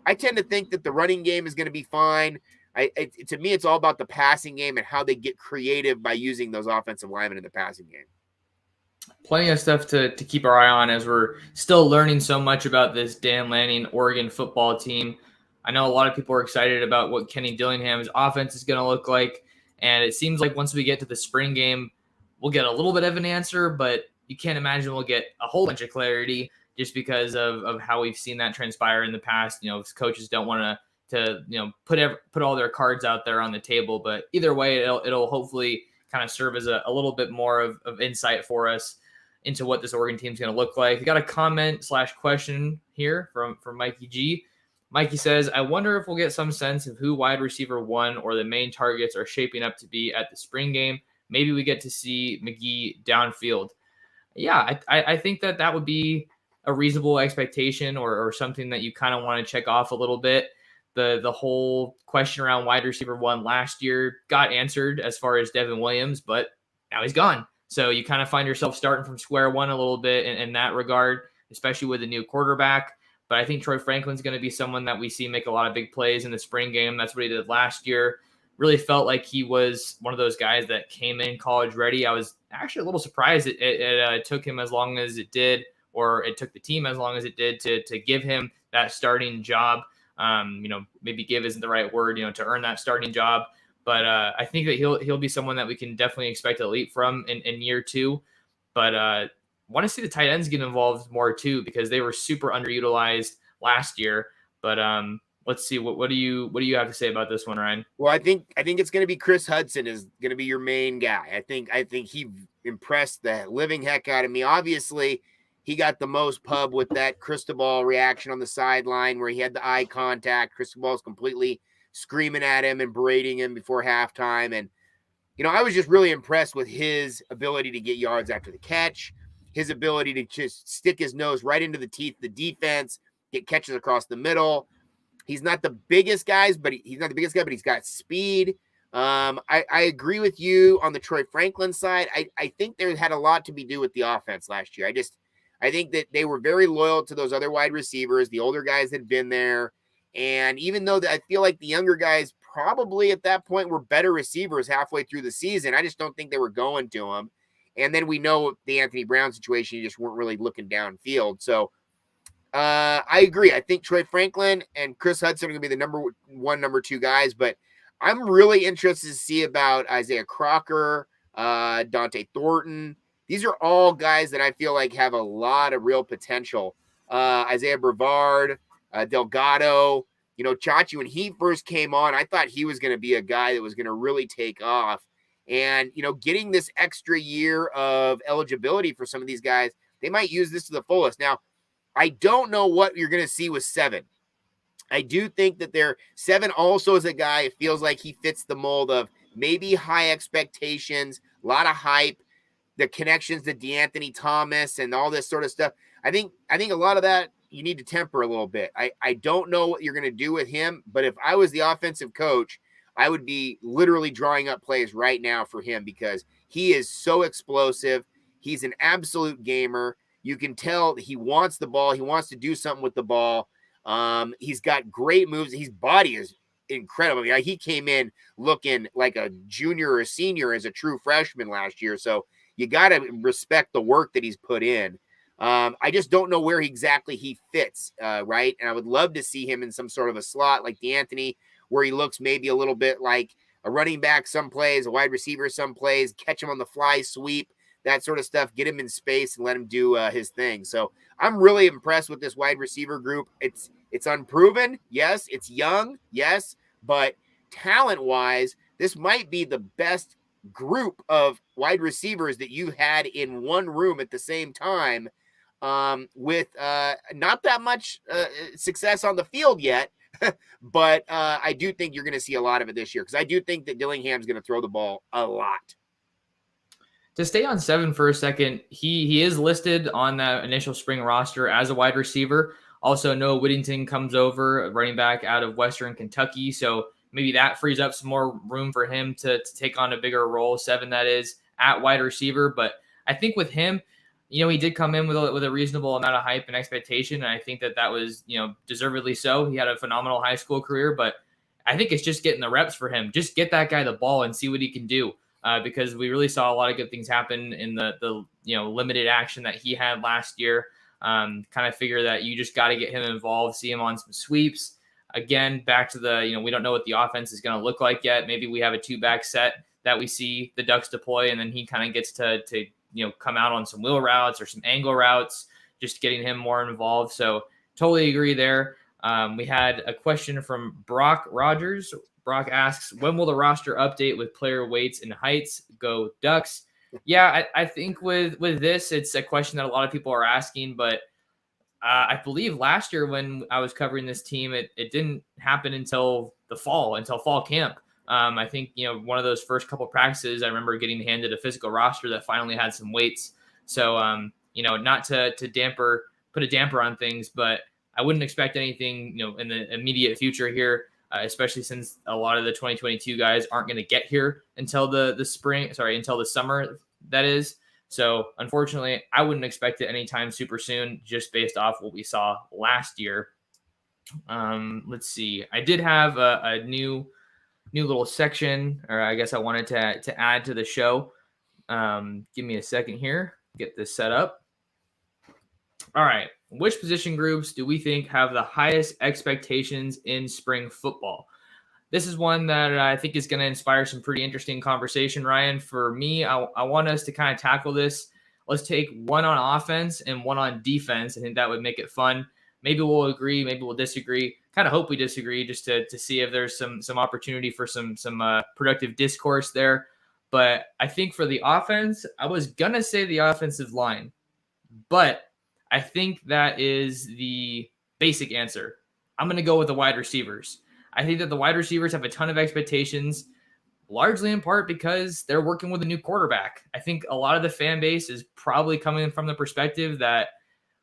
I tend to think that the running game is going to be fine. To me, it's all about the passing game and how they get creative by using those offensive linemen in the passing game. Plenty of stuff to keep our eye on as we're still learning so much about this Dan Lanning Oregon football team. I know a lot of people are excited about what Kenny Dillingham's offense is going to look like, and it seems like once we get to the spring game, we'll get a little bit of an answer, but you can't imagine we'll get a whole bunch of clarity just because of how we've seen that transpire in the past. Coaches don't want to put all their cards out there on the table, but either way, it'll hopefully kind of serve as a little bit more of insight for us into what this Oregon team is going to look like. We got a comment/question here from Mikey G. Mikey says, I wonder if we'll get some sense of who wide receiver 1 or the main targets are shaping up to be at the spring game. Maybe we get to see McGee downfield. Yeah, I think that would be a reasonable expectation or something that you kind of want to check off a little bit. The whole question around wide receiver 1 last year got answered as far as Devin Williams, but now he's gone. So you kind of find yourself starting from square one a little bit in that regard, especially with a new quarterback. But I think Troy Franklin's going to be someone that we see make a lot of big plays in the spring game. That's what he did last year. Really felt like he was one of those guys that came in college ready. I was actually a little surprised it took him as long as it did, or it took the team as long as it did to give him that starting job. Maybe give isn't the right word, to earn that starting job. But I think that he'll be someone that we can definitely expect a leap from in year 2. But want to see the tight ends get involved more too, because they were super underutilized last year. But let's see what do you have to say about this one, Ryan? Well, I think it's going to be Chris Hudson is going to be your main guy. I think he impressed the living heck out of me. Obviously, he got the most pub with that Cristobal reaction on the sideline where he had the eye contact. Cristobal's completely screaming at him and berating him before halftime. And, I was just really impressed with his ability to get yards after the catch, his ability to just stick his nose right into the teeth of the defense, get catches across the middle. He's not the biggest guy, but he's got speed. I agree with you on the Troy Franklin side. I think there had a lot to be do with the offense last year. I think that they were very loyal to those other wide receivers. The older guys had been there. And even though I feel like the younger guys probably at that point were better receivers halfway through the season, I just don't think they were going to them. And then we know the Anthony Brown situation, you just weren't really looking downfield. So I agree. I think Troy Franklin and Chris Hudson are going to be the number 1, number 2 guys. But I'm really interested to see about Isaiah Crocker, Dante Thornton. These are all guys that I feel like have a lot of real potential. Isaiah Brevard, Delgado, Chachi, when he first came on, I thought he was going to be a guy that was going to really take off. And, getting this extra year of eligibility for some of these guys, they might use this to the fullest. Now, I don't know what you're going to see with 7. I do think that 7 also is a guy, it feels like he fits the mold of maybe high expectations, a lot of hype, the connections to DeAnthony Thomas and all this sort of stuff. I think a lot of that you need to temper a little bit. I don't know what you're going to do with him, but if I was the offensive coach, I would be literally drawing up plays right now for him because he is so explosive. He's an absolute gamer. You can tell he wants the ball. He wants to do something with the ball. He's got great moves. His body is incredible. I mean, he came in looking like a junior or a senior as a true freshman last year. So you got to respect the work that he's put in. I just don't know where exactly he fits, right? And I would love to see him in some sort of a slot like DeAnthony, where he looks maybe a little bit like a running back some plays, a wide receiver some plays, catch him on the fly sweep, that sort of stuff, get him in space and let him do his thing. So I'm really impressed with this wide receiver group. It's unproven. Yes. It's young. Yes. But talent-wise, this might be the best group of wide receivers that you had in one room at the same time, with not that much success on the field yet. But I do think you're going to see a lot of it this year because I do think that Dillingham's going to throw the ball a lot. To stay on 7 for a second, he is listed on that initial spring roster as a wide receiver. Also, Noah Whittington comes over, running back out of Western Kentucky. So maybe that frees up some more room for him to take on a bigger role, 7 that is, at wide receiver. But I think with him, he did come in with a reasonable amount of hype and expectation. And I think that was, deservedly so. He had a phenomenal high school career, but I think it's just getting the reps for him. Just get that guy the ball and see what he can do. Because we really saw a lot of good things happen in the limited action that he had last year. Kind of figure that you just got to get him involved, see him on some sweeps. Again, back to the, we don't know what the offense is going to look like yet. Maybe we have a 2-back set that we see the Ducks deploy, and then he kind of gets to come out on some wheel routes or some angle routes, just getting him more involved. So totally agree there. We had a question from Brock Rogers. Brock asks, when will the roster update with player weights and heights? Go Ducks. Yeah, I think with this, it's a question that a lot of people are asking, but I believe last year when I was covering this team, it didn't happen until fall camp. I think, one of those first couple practices, I remember getting handed a physical roster that finally had some weights. So, not to put a damper on things, but I wouldn't expect anything, in the immediate future here, especially since a lot of the 2022 guys aren't going to get here until until the summer, that is. So unfortunately, I wouldn't expect it anytime super soon, just based off what we saw last year. Let's see. I did have a new little section, or I guess I wanted to add to the show. Give me a second here. Get this set up. All right. Which position groups do we think have the highest expectations in spring football? This is one that I think is going to inspire some pretty interesting conversation, Ryan. For me, I want us to kind of tackle this. Let's take one on offense and one on defense. I think that would make it fun. Maybe we'll agree, maybe we'll disagree. Kind of hope we disagree, just to see if there's some opportunity for some productive discourse there. But I think for the offense, I was going to say the offensive line, but I think that is the basic answer. I'm going to go with the wide receivers. I think that the wide receivers have a ton of expectations, largely in part because they're working with a new quarterback. I think a lot of the fan base is probably coming from the perspective that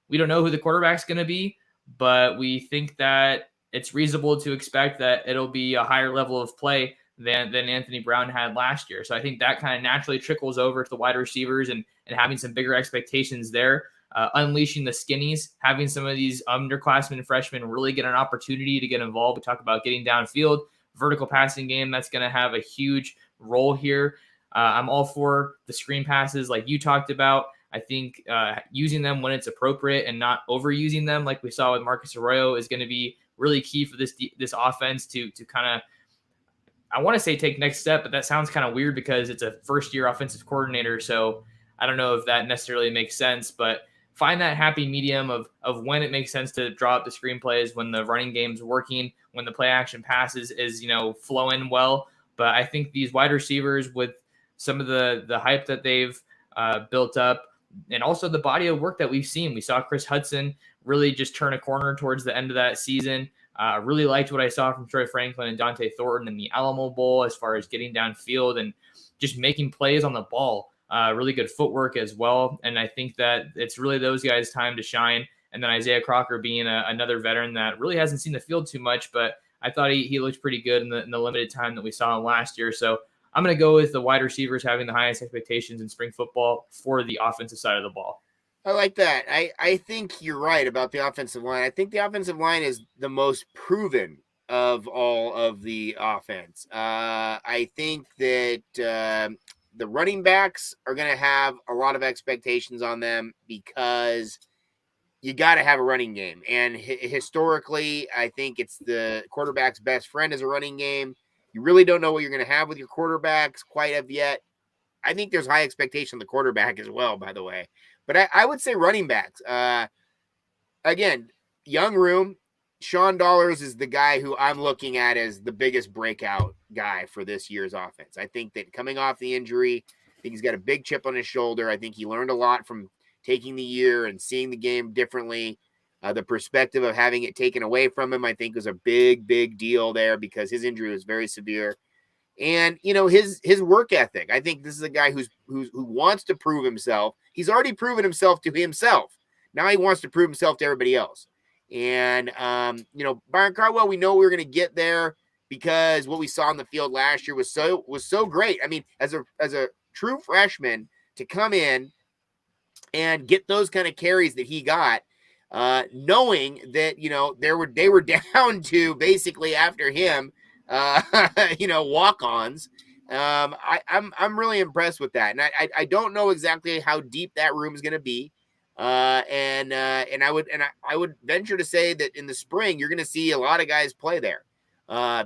we don't know who the quarterback's going to be, but we think that it's reasonable to expect that it'll be a higher level of play than Anthony Brown had last year. So I think that kind of naturally trickles over to the wide receivers and having some bigger expectations there. Unleashing the skinnies, having some of these underclassmen freshmen really get an opportunity to get involved. We talk about getting downfield, vertical passing game. That's going to have a huge role here. I'm all for the screen passes like you talked about. I think using them when it's appropriate and not overusing them like we saw with Marcus Arroyo is going to be really key for this offense to kind of, I want to say take next step, but that sounds kind of weird because it's a first-year offensive coordinator. So I don't know if that necessarily makes sense, but find that happy medium of when it makes sense to draw up the screenplays, when the running game's working, when the play action passes is, flowing well. But I think these wide receivers with some of the hype that they've built up and also the body of work that we've seen. We saw Chris Hudson really just turn a corner towards the end of that season. Really liked what I saw from Troy Franklin and Dante Thornton in the Alamo Bowl as far as getting downfield and just making plays on the ball. Really good footwork as well. And I think that it's really those guys' time to shine. And then Isaiah Crocker being another veteran that really hasn't seen the field too much, but I thought he looked pretty good in the limited time that we saw him last year. So I'm going to go with the wide receivers having the highest expectations in spring football for the offensive side of the ball. I like that. I think you're right about the offensive line. I think the offensive line is the most proven of all of the offense. I think that the running backs are going to have a lot of expectations on them because you got to have a running game. And historically, I think it's the quarterback's best friend is a running game. You really don't know what you're going to have with your quarterbacks quite of yet. I think there's high expectation on the quarterback as well, by the way. But I would say running backs. Again, young room. Sean Dollars is the guy who I'm looking at as the biggest breakout guy for this year's offense. I think that coming off the injury, I think he's got a big chip on his shoulder. I think he learned a lot from taking the year and seeing the game differently. The perspective of having it taken away from him, I think, was a big, big deal there because his injury was very severe. And his work ethic. I think this is a guy who wants to prove himself. He's already proven himself to himself. Now he wants to prove himself to everybody else. And Byron Cardwell, we know we were going to get there because what we saw on the field last year was so great. I mean, as a true freshman to come in and get those kind of carries that he got, knowing that they were down to basically after him. Walk-ons. I'm really impressed with that, and I don't know exactly how deep that room is going to be, and I would venture to say that in the spring you're going to see a lot of guys play there,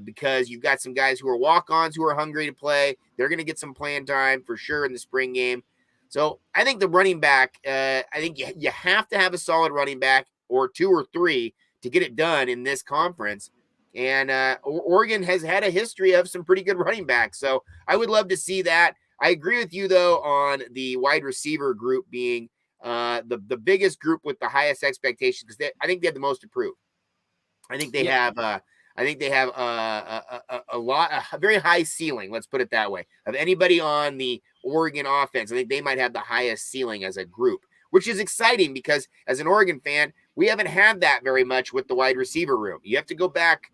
because you've got some guys who are walk-ons who are hungry to play. They're going to get some playing time for sure in the spring game. So I think the running back, I think you have to have a solid running back or two or three to get it done in this conference. And Oregon has had a history of some pretty good running backs. So I would love to see that. I agree with you, though, on the wide receiver group being the biggest group with the highest expectations, because I think they have the most to prove. I think they have a very high ceiling, let's put it that way, of anybody on the Oregon offense. I think they might have the highest ceiling as a group, which is exciting because as an Oregon fan, we haven't had that very much with the wide receiver room. You have to go back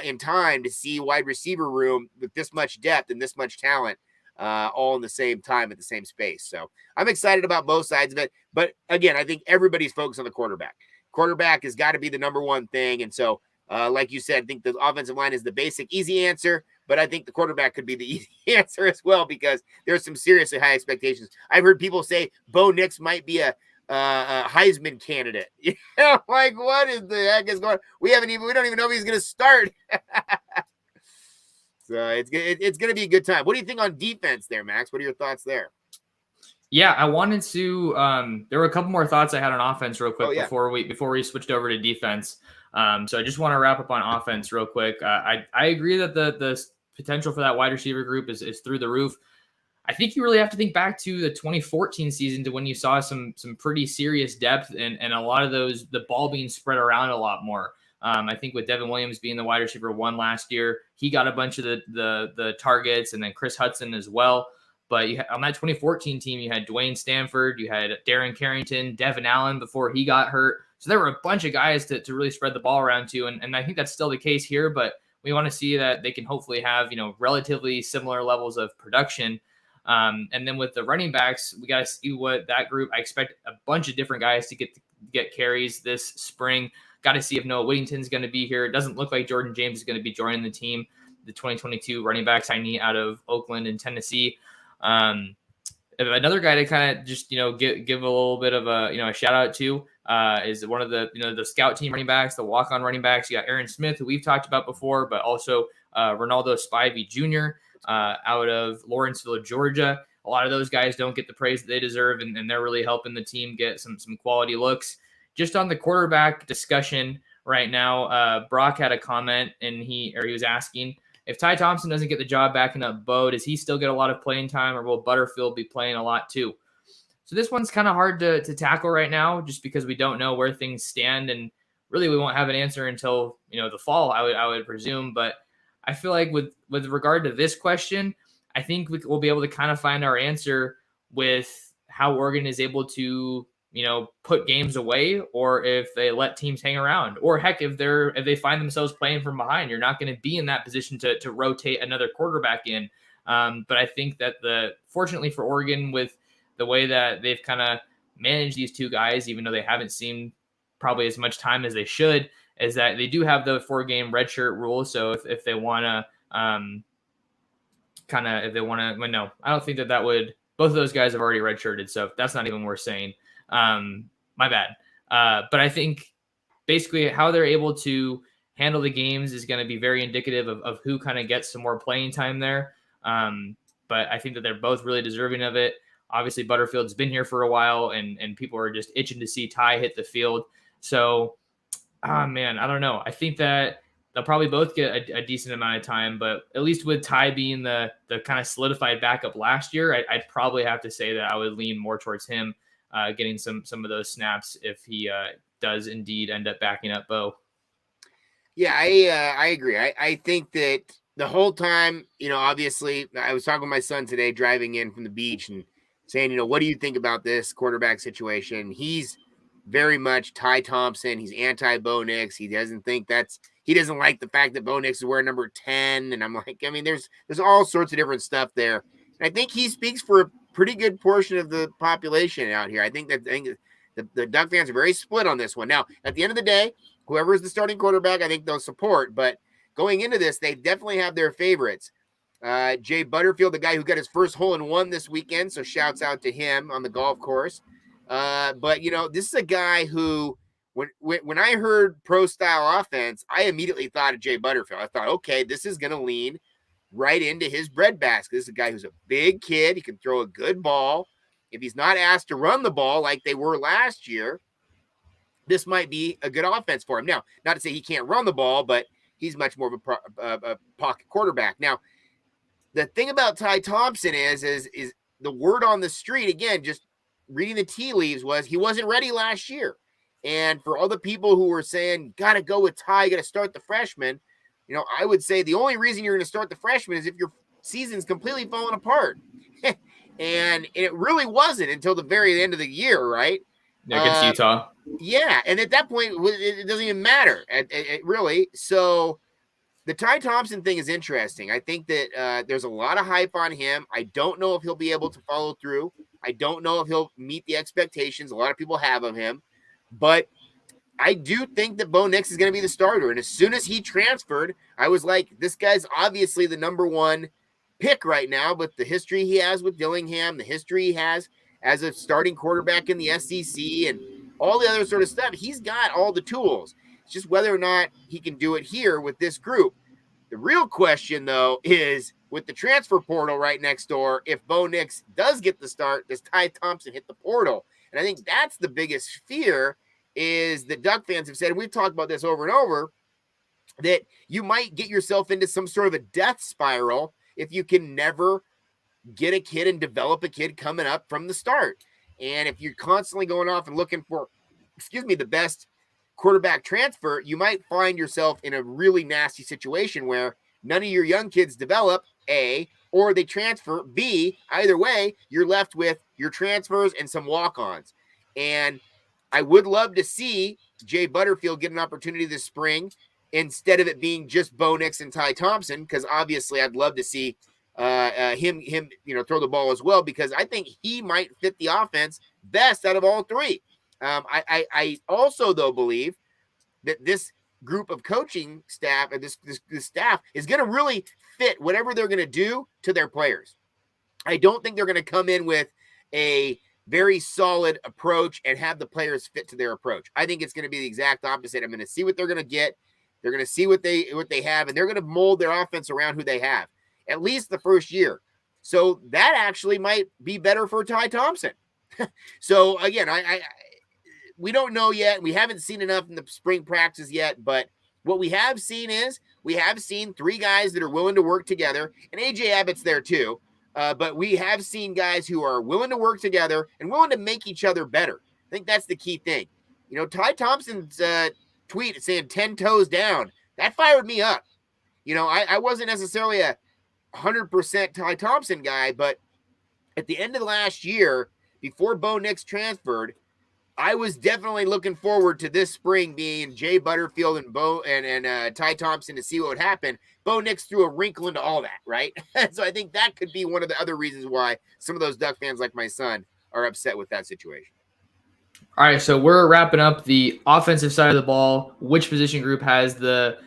in time to see wide receiver room with this much depth and this much talent all in the same time at the same space. So I'm excited about both sides of it. But again, I think everybody's focused on the quarterback. Quarterback has got to be the number one thing. And so, like you said, I think the offensive line is the basic, easy answer. But I think the quarterback could be the easy answer as well because there's some seriously high expectations. I've heard people say Bo Nix might be a Heisman candidate. Like what is the heck is going on? We don't even know if he's going to start. So it's going to be a good time. What do you think on defense there, Max? What are your thoughts there? Yeah, I wanted to there were a couple more thoughts I had on offense real quick before we switched over to defense. So I just want to wrap up on offense real quick. I agree that the potential for that wide receiver group is through the roof. I think you really have to think back to the 2014 season to when you saw some pretty serious depth and a lot of the ball being spread around a lot more. I think with Devin Williams being the wide receiver one last year, he got a bunch of the targets, and then Chris Hudson as well. But on that 2014 team, you had Dwayne Stanford, you had Darren Carrington, Devin Allen before he got hurt. So there were a bunch of guys to really spread the ball around to, and I think that's still the case here. But we want to see that they can hopefully have relatively similar levels of production. And then with the running backs, we got to see what that group. I expect a bunch of different guys to get carries this spring. Got to see if Noah Whittington's going to be here. It doesn't look like Jordan James is going to be joining the team. The 2022 running back signee out of Oakland and Tennessee. Another guy to kind of just give a little bit of a shout out to is one of the scout team running backs, the walk on running backs. You got Aaron Smith, who we've talked about before, but also Ronaldo Spivey Jr. Out of Lawrenceville, Georgia. A lot of those guys don't get the praise that they deserve, and they're really helping the team get some quality looks. Just on the quarterback discussion right now, Brock had a comment, and he was asking, if Ty Thompson doesn't get the job backing up Bo, does he still get a lot of playing time, or will Butterfield be playing a lot too? So this one's kind of hard to tackle right now just because we don't know where things stand, and really we won't have an answer until the fall, I would presume. But I feel like with regard to this question, I think we'll be able to kind of find our answer with how Oregon is able to put games away, or if they let teams hang around, or heck, if they find themselves playing from behind, you're not going to be in that position to rotate another quarterback in. But I think that fortunately for Oregon, with the way that they've kind of managed these two guys, even though they haven't seen probably as much time as they should, is that they do have the 4-game redshirt rule. So if they want to well, no, I don't think that would. Both of those guys have already redshirted, so that's not even worth saying. My bad. But I think basically how they're able to handle the games is going to be very indicative of who kind of gets some more playing time there. But I think that they're both really deserving of it. Obviously, Butterfield's been here for a while, and people are just itching to see Ty hit the field. So, man, I don't know. I think that they'll probably both get a decent amount of time, but at least with Ty being the kind of solidified backup last year, I'd probably have to say that I would lean more towards him getting some of those snaps if he does indeed end up backing up Bo. Yeah, I agree. I think that the whole time, obviously, I was talking with my son today driving in from the beach and saying, what do you think about this quarterback situation? He's very much Ty Thompson. He's anti-Bo Nix. He doesn't like the fact that Bo Nix is wearing number 10. And I'm like, there's all sorts of different stuff there. And I think he speaks for a pretty good portion of the population out here. I think the Duck fans are very split on this one. Now, at the end of the day, whoever is the starting quarterback, I think they'll support. But going into this, they definitely have their favorites. Jay Butterfield, the guy who got his first hole-in-one this weekend, so shouts out to him on the golf course. But this is a guy who, when I heard pro-style offense, I immediately thought of Jay Butterfield. I thought, okay, this is going to lean right into his breadbasket. This is a guy who's a big kid. He can throw a good ball. If he's not asked to run the ball like they were last year, this might be a good offense for him. Now, not to say he can't run the ball, but he's much more of a pocket quarterback. Now, the thing about Ty Thompson is the word on the street, again, just reading the tea leaves, was he wasn't ready last year. And for all the people who were saying, got to go with Ty, got to start the freshman, I would say the only reason you're going to start the freshman is if your season's completely falling apart. And it really wasn't until the very end of the year, right? Against Utah. Yeah, and at that point, it doesn't even matter, it really. So the Ty Thompson thing is interesting. I think that there's a lot of hype on him. I don't know if he'll be able to follow through. I don't know if he'll meet the expectations a lot of people have of him. But I do think that Bo Nix is going to be the starter. And as soon as he transferred, I was like, this guy's obviously the number one pick right now, with the history he has with Dillingham, the history he has as a starting quarterback in the SEC, and all the other sort of stuff. He's got all the tools. It's just whether or not he can do it here with this group. The real question, though, is with the transfer portal right next door, if Bo Nix does get the start, does Ty Thompson hit the portal? And I think that's the biggest fear, is that Duck fans have said, and we've talked about this over and over, that you might get yourself into some sort of a death spiral if you can never get a kid and develop a kid coming up from the start. And if you're constantly going off and looking for, the best quarterback transfer, you might find yourself in a really nasty situation where none of your young kids develop, A, or they transfer, B. Either way, you're left with your transfers and some walk-ons. And I would love to see Jay Butterfield get an opportunity this spring instead of it being just Bo Nix and Ty Thompson, because obviously I'd love to see him throw the ball as well, because I think he might fit the offense best out of all three. I also, though, believe that this group of coaching staff and this staff is going to really fit whatever they're going to do to their players. I don't think they're going to come in with a very solid approach and have the players fit to their approach. I think it's going to be the exact opposite. I'm going to see what they're going to get. They're going to see what they have, and they're going to mold their offense around who they have, at least the first year. So that actually might be better for Ty Thompson. So again, we don't know yet. We haven't seen enough in the spring practice yet, but what we have seen is three guys that are willing to work together, and AJ Abbott's there too. But we have seen guys who are willing to work together and willing to make each other better. I think that's the key thing. Ty Thompson's tweet saying 10 toes down, that fired me up. I wasn't necessarily a 100% Ty Thompson guy, but at the end of last year, before Bo Nix transferred, I was definitely looking forward to this spring being Jay Butterfield and Bo and Ty Thompson to see what would happen. Bo Nix threw a wrinkle into all that, right? So I think that could be one of the other reasons why some of those Duck fans like my son are upset with that situation. All right, so we're wrapping up the offensive side of the ball. Which position group has the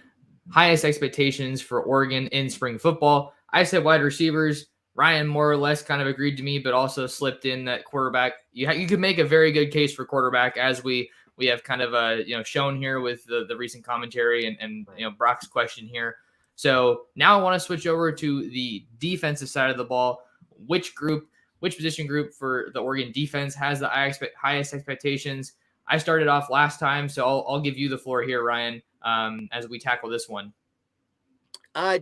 highest expectations for Oregon in spring football? I said wide receivers. Ryan more or less kind of agreed to me, but also slipped in that quarterback. You could make a very good case for quarterback, as we have kind of shown here with the recent commentary and Brock's question here. So now I want to switch over to the defensive side of the ball. Which position group for the Oregon defense has the highest expectations? I started off last time, so I'll give you the floor here, Ryan, as we tackle this one.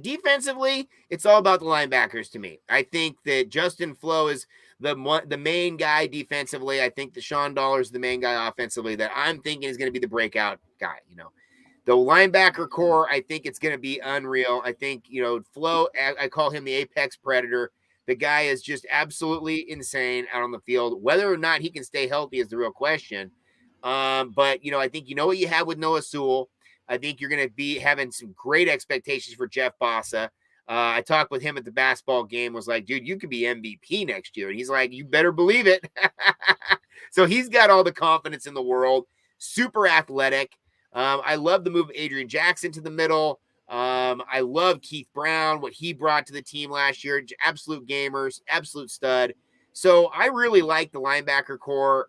Defensively, it's all about the linebackers to me. I think that Justin Flo is the main guy defensively. I think Deshaun Dollar is the main guy offensively that I'm thinking is going to be the breakout guy. The linebacker core, I think it's going to be unreal. I think, Flo, I call him the apex predator. The guy is just absolutely insane out on the field. Whether or not he can stay healthy is the real question. But, I think what you have with Noah Sewell. I think you're going to be having some great expectations for Jeff Bossa. I talked with him at the basketball game, was like, dude, you could be MVP next year. And he's like, you better believe it. So he's got all the confidence in the world, super athletic. I love the move of Adrian Jackson to the middle. I love Keith Brown, what he brought to the team last year. Absolute gamers, absolute stud. So I really like the linebacker core.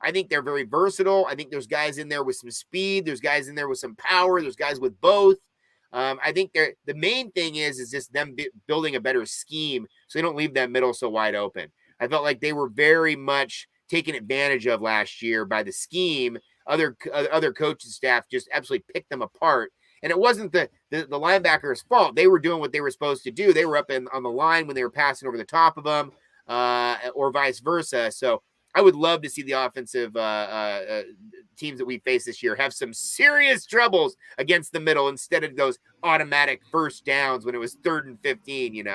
I think they're very versatile. I think there's guys in there with some speed. There's guys in there with some power. There's guys with both. I think the main thing is just them building a better scheme so they don't leave that middle so wide open. I felt like they were very much taken advantage of last year by the scheme. Other coaching staff just absolutely picked them apart. And it wasn't the linebackers' fault. They were doing what they were supposed to do. They were up on the line when they were passing over the top of them. Or vice versa. So I would love to see the offensive teams that we face this year have some serious troubles against the middle instead of those automatic first downs when it was 3rd and 15.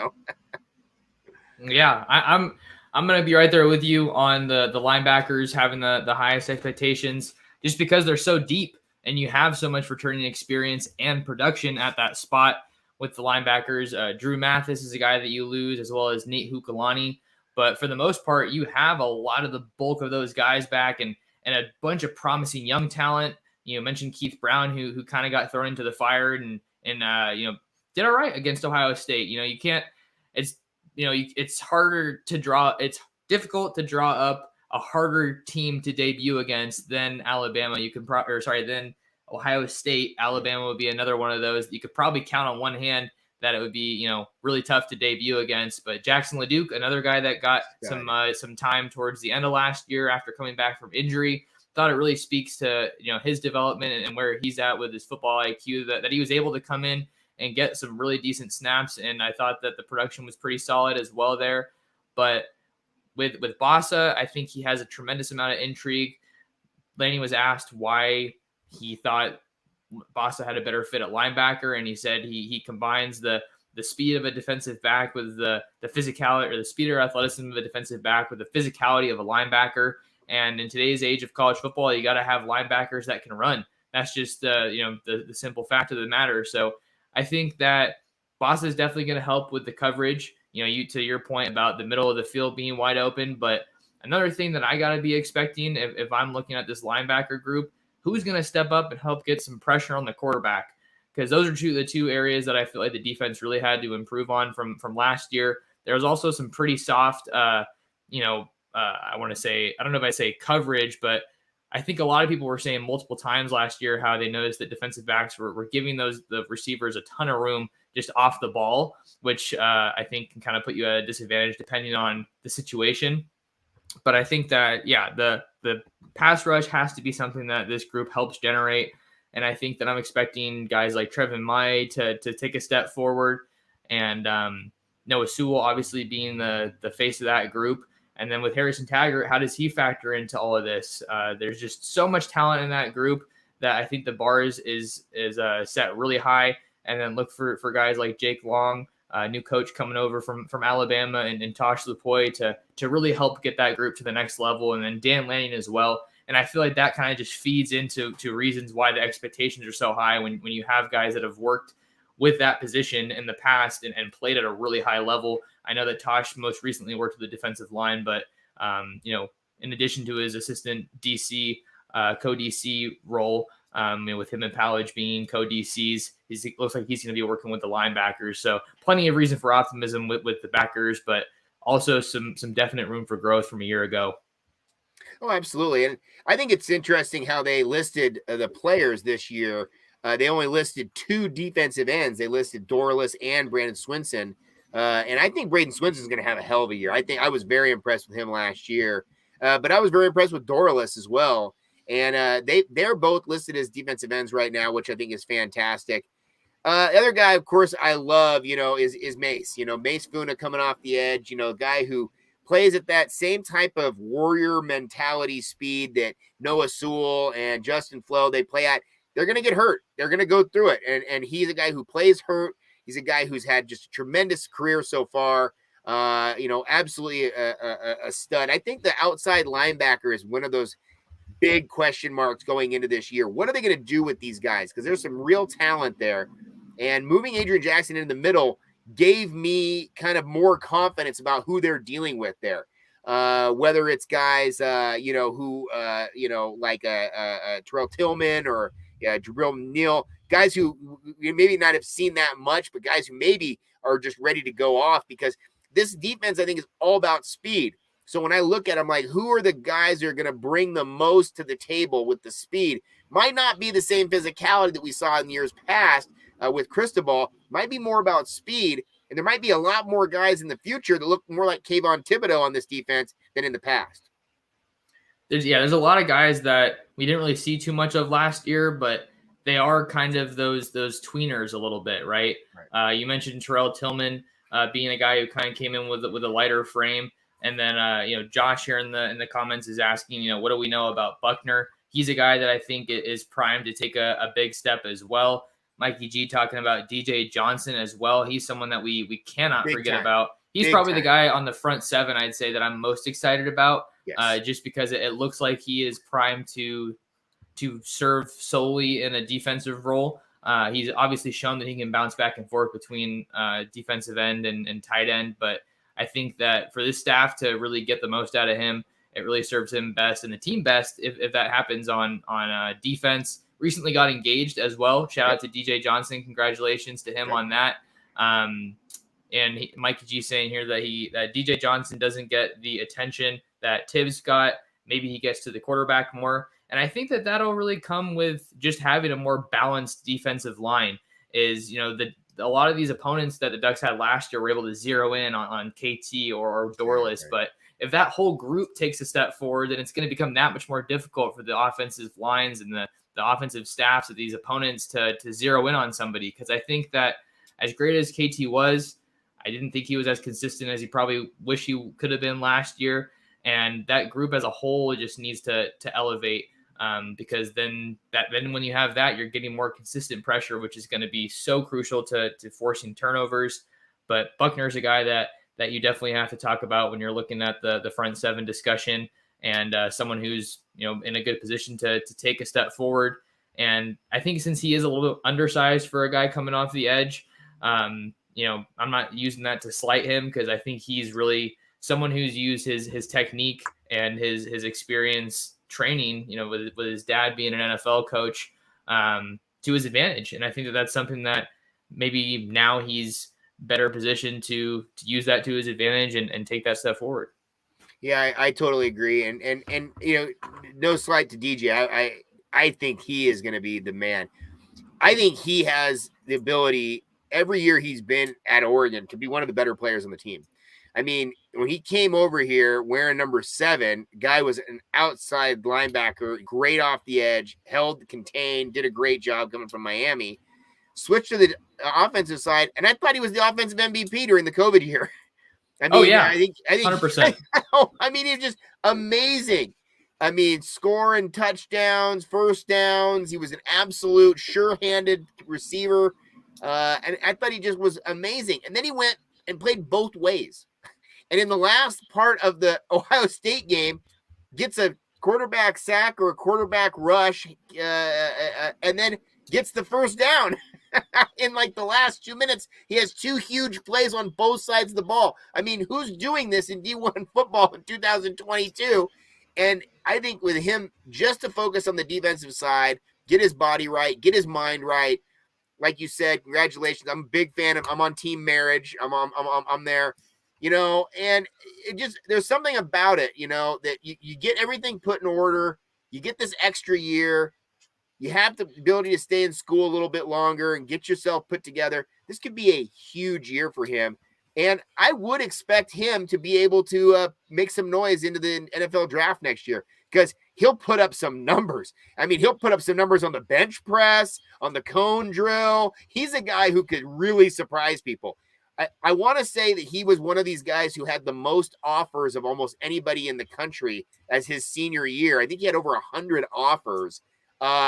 Yeah, I'm going to be right there with you on the linebackers having the highest expectations, just because they're so deep and you have so much returning experience and production at that spot with the linebackers. Drew Mathis is a guy that you lose, as well as Nate Hukalani. But for the most part, you have a lot of the bulk of those guys back and a bunch of promising young talent. You mentioned Keith Brown, who kind of got thrown into the fire and did all right against Ohio State. You can't. It's harder to draw. It's difficult to draw up a harder team to debut against than Alabama. Than Ohio State. Alabama would be another one of those that you could probably count on one hand that it would be, really tough to debut against. But Jackson LeDuc, another guy that got some time towards the end of last year after coming back from injury, thought it really speaks to, his development and where he's at with his football IQ, that he was able to come in and get some really decent snaps. And I thought that the production was pretty solid as well there. But with Bossa, I think he has a tremendous amount of intrigue. Laney was asked why he thought Bossa had a better fit at linebacker, and he said he combines the speed of a defensive back with the physicality, or the speed or athleticism of a defensive back with the physicality of a linebacker. And in today's age of college football, you got to have linebackers that can run. That's just the simple fact of the matter. So I think that Bossa is definitely going to help with the coverage. To your point about the middle of the field being wide open. But another thing that I got to be expecting if I'm looking at this linebacker group, who's going to step up and help get some pressure on the quarterback? Because those are the two areas that I feel like the defense really had to improve on from last year. There was also some pretty soft, I want to say, I don't know if I say coverage, but I think a lot of people were saying multiple times last year how they noticed that defensive backs were giving the receivers a ton of room just off the ball, which I think can kind of put you at a disadvantage depending on the situation. But I think that, the pass rush has to be something that this group helps generate. And I think that I'm expecting guys like Trevin Mai to take a step forward. And Noah Sewell obviously being the face of that group. And then with Harrison Taggart, how does he factor into all of this? There's just so much talent in that group that I think the bar is set really high. And then look for guys like Jake Long, new coach coming over from Alabama, and Tosh Lupoy to really help get that group to the next level. And then Dan Lanning as well. And I feel like that kind of just feeds into reasons why the expectations are so high when you have guys that have worked with that position in the past and played at a really high level. I know that Tosh most recently worked with the defensive line, but in addition to his assistant DC, co-DC role, with him and Palage being co-DCs, it looks like he's going to be working with the linebackers. So plenty of reason for optimism with the backers, but also some definite room for growth from a year ago. Oh, absolutely. And I think it's interesting how they listed the players this year. They only listed 2 defensive ends. They listed Dorless and Brandon Swinson. And I think Braden Swinson is going to have a hell of a year. I think I was very impressed with him last year, but I was very impressed with Dorless as well. And they're both listed as defensive ends right now, which I think is fantastic. The other guy, of course, I love, is Mace. Mace Funa coming off the edge. Guy who plays at that same type of warrior mentality speed that Noah Sewell and Justin Flo they play at. They're going to get hurt. They're going to go through it. And he's a guy who plays hurt. He's a guy who's had just a tremendous career so far. Absolutely a stud. I think the outside linebacker is one of those big question marks going into this year. What are they going to do with these guys? Because there's some real talent there. And moving Adrian Jackson in the middle gave me kind of more confidence about who they're dealing with there. Whether it's guys, who, like Terrell Tillman or Jabril Neal, guys who maybe not have seen that much, but guys who maybe are just ready to go off, because this defense, I think, is all about speed. So when I look at them, like, who are the guys that are going to bring the most to the table with the speed? Might not be the same physicality that we saw in years past with Cristobal. Might be more about speed, and there might be a lot more guys in the future that look more like Kayvon Thibodeau on this defense than in the past. There's a lot of guys that we didn't really see too much of last year, but they are kind of those tweeners a little bit, right? You mentioned Terrell Tillman being a guy who kind of came in with a lighter frame. And then, Josh here in the comments is asking, what do we know about Buckner? He's a guy that I think is primed to take a big step as well. Mikey G talking about DJ Johnson as well. He's someone that we cannot forget about. He's probably the guy on the front 7, I'd say, that I'm most excited about, just because it looks like he is primed to serve solely in a defensive role. He's obviously shown that he can bounce back and forth between defensive end and tight end, but I think that for this staff to really get the most out of him, it really serves him best and the team best if that happens on defense. Recently got engaged as well. Shout out to DJ Johnson. Congratulations to him on that. And Mikey G saying here that DJ Johnson doesn't get the attention that Tibbs got. Maybe he gets to the quarterback more. And I think that that'll really come with just having a more balanced defensive line. Is, a lot of these opponents that the Ducks had last year were able to zero in on KT or Dorless. Right. But if that whole group takes a step forward, then it's going to become that much more difficult for the offensive lines and the offensive staffs of these opponents to zero in on somebody. Because I think that as great as KT was, I didn't think he was as consistent as he probably wish he could have been last year. And that group as a whole just needs to elevate. Because then when you have that, you're getting more consistent pressure, which is going to be so crucial to forcing turnovers. But Buckner's a guy that you definitely have to talk about when you're looking at the front 7 discussion, and someone who's in a good position to take a step forward. And I think since he is a little bit undersized for a guy coming off the edge, I'm not using that to slight him, because I think he's really someone who's used his technique and his experience training, with his dad being an NFL coach, to his advantage. And I think that that's something that maybe now he's better positioned to use that to his advantage and take that step forward. Yeah, I totally agree. And no slight to DJ. I think he is going to be the man. I think he has the ability every year he's been at Oregon to be one of the better players on the team. I mean, when he came over here wearing number 7, guy was an outside linebacker, great off the edge, held, contained, did a great job coming from Miami. Switched to the offensive side, and I thought he was the offensive MVP during the COVID year. I mean, I think 100%. I mean, he's just amazing. I mean, scoring touchdowns, first downs. He was an absolute sure-handed receiver, and I thought he just was amazing. And then he went and played both ways. And in the last part of the Ohio State game, gets a quarterback sack or a quarterback rush, and then gets the first down in like the last 2 minutes. He has 2 huge plays on both sides of the ball. I mean, who's doing this in D1 football in 2022? And I think with him, just to focus on the defensive side, get his body right, get his mind right. Like you said, congratulations. I'm a big fan of. I'm on Team Marriage. I'm there. And it just, there's something about it, that you get everything put in order. You get this extra year. You have the ability to stay in school a little bit longer and get yourself put together. This could be a huge year for him. And I would expect him to be able to make some noise into the NFL draft next year, because he'll put up some numbers. I mean, he'll put up some numbers on the bench press, on the cone drill. He's a guy who could really surprise people. I want to say that he was one of these guys who had the most offers of almost anybody in the country as his senior year. I think he had over 100 offers.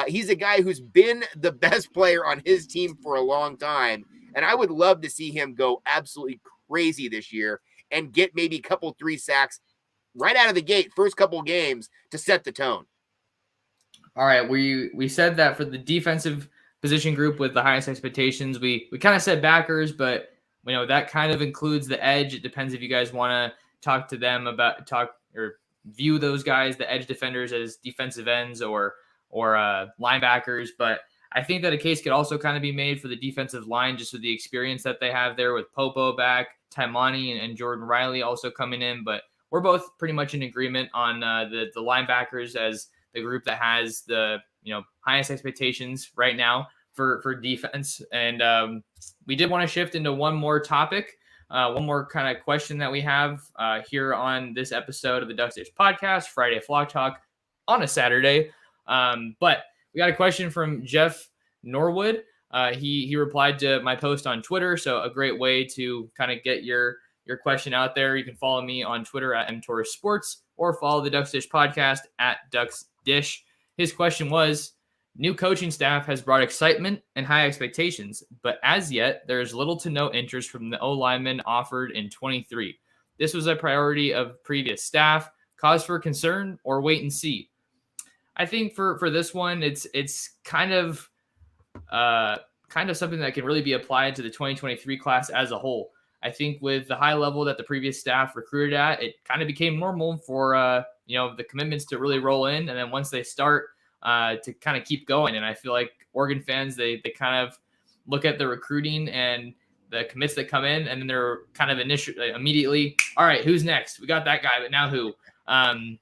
He's a guy who's been the best player on his team for a long time. And I would love to see him go absolutely crazy this year and get maybe a couple 3 sacks right out of the gate, first couple games, to set the tone. All right. We said that for the defensive position group with the highest expectations, we kind of said backers, but that kind of includes the edge. It depends if you guys want to talk to them about or view those guys, the edge defenders, as defensive ends or linebackers. But I think that a case could also kind of be made for the defensive line, just with the experience that they have there with Popo back, Taimani and Jordan Riley also coming in. But we're both pretty much in agreement on the linebackers as the group that has the highest expectations right now for defense. And we did want to shift into one more topic, one more kind of question that we have here on this episode of the Ducks Dish Podcast, Friday Flock Talk on a Saturday. But we got a question from Jeff Norwood. He replied to my post on Twitter, so a great way to kind of get your question out there. You can follow me on Twitter at mtorresports or follow the Ducks Dish Podcast at Ducks Dish. His question was, new coaching staff has brought excitement and high expectations, but as yet, there is little to no interest from the O-linemen offered in 23. This was a priority of previous staff, cause for concern, or wait and see. I think for this one, it's kind of something that can really be applied to the 2023 class as a whole. I think with the high level that the previous staff recruited at, it kind of became normal for the commitments to really roll in, and then once they start, to kind of keep going. And I feel like Oregon fans, they kind of look at the recruiting and the commits that come in, and then they're kind of immediately, all right, who's next? We got that guy, but now who?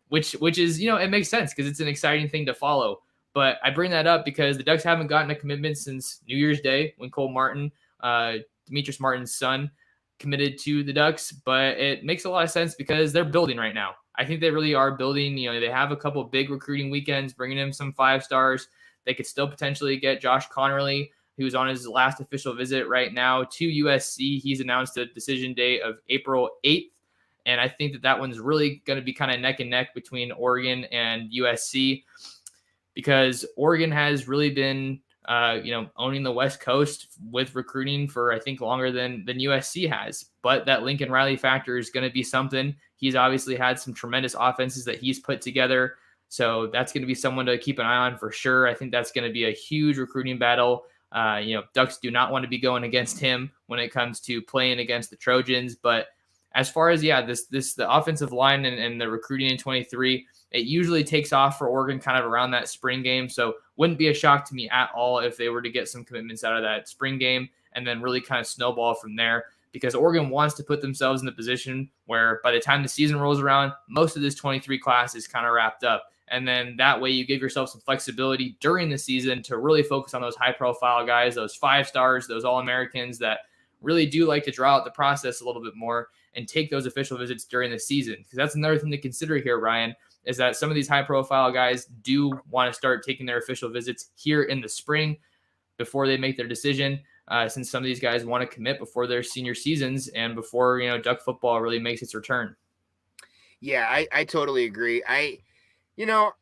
Which is, it makes sense because it's an exciting thing to follow. But I bring that up because the Ducks haven't gotten a commitment since New Year's Day when Cole Martin, Demetrius Martin's son, committed to the Ducks. But it makes a lot of sense because they're building right now. I think they really are building. They have a couple big recruiting weekends, bringing in some 5-stars. They could still potentially get Josh Connerly, who's on his last official visit right now to USC. He's announced a decision date of April 8th. And I think that one's really going to be kind of neck and neck between Oregon and USC, because Oregon has really been, owning the West Coast with recruiting for, I think, longer than USC has. But that Lincoln Riley factor is going to be something. He's obviously had some tremendous offenses that he's put together. So that's going to be someone to keep an eye on for sure. I think that's going to be a huge recruiting battle. Ducks do not want to be going against him when it comes to playing against the Trojans. But as far as, the offensive line and the recruiting in 23, it usually takes off for Oregon kind of around that spring game. So wouldn't be a shock to me at all if they were to get some commitments out of that spring game and then really kind of snowball from there, because Oregon wants to put themselves in the position where by the time the season rolls around, most of this 23 class is kind of wrapped up. And then that way you give yourself some flexibility during the season to really focus on those high-profile guys, those 5-stars, those All-Americans that really do like to draw out the process a little bit more and take those official visits during the season. Because that's another thing to consider here, Ryan, is that some of these high-profile guys do want to start taking their official visits here in the spring before they make their decision, since some of these guys want to commit before their senior seasons and before, Duck football really makes its return. Yeah, I totally agree. Not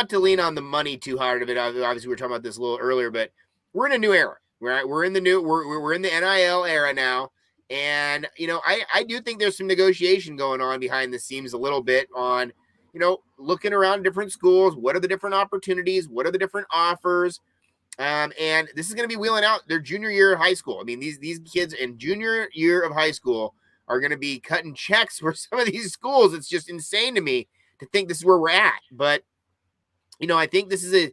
to lean on the money too hard of it. Obviously, we were talking about this a little earlier, but we're in a new era. We're in the NIL era now. And, I do think there's some negotiation going on behind the scenes a little bit on, looking around different schools. What are the different opportunities? What are the different offers? And this is going to be wheeling out their junior year of high school. I mean, these kids in junior year of high school are going to be cutting checks for some of these schools. It's just insane to me to think this is where we're at. But, I think this is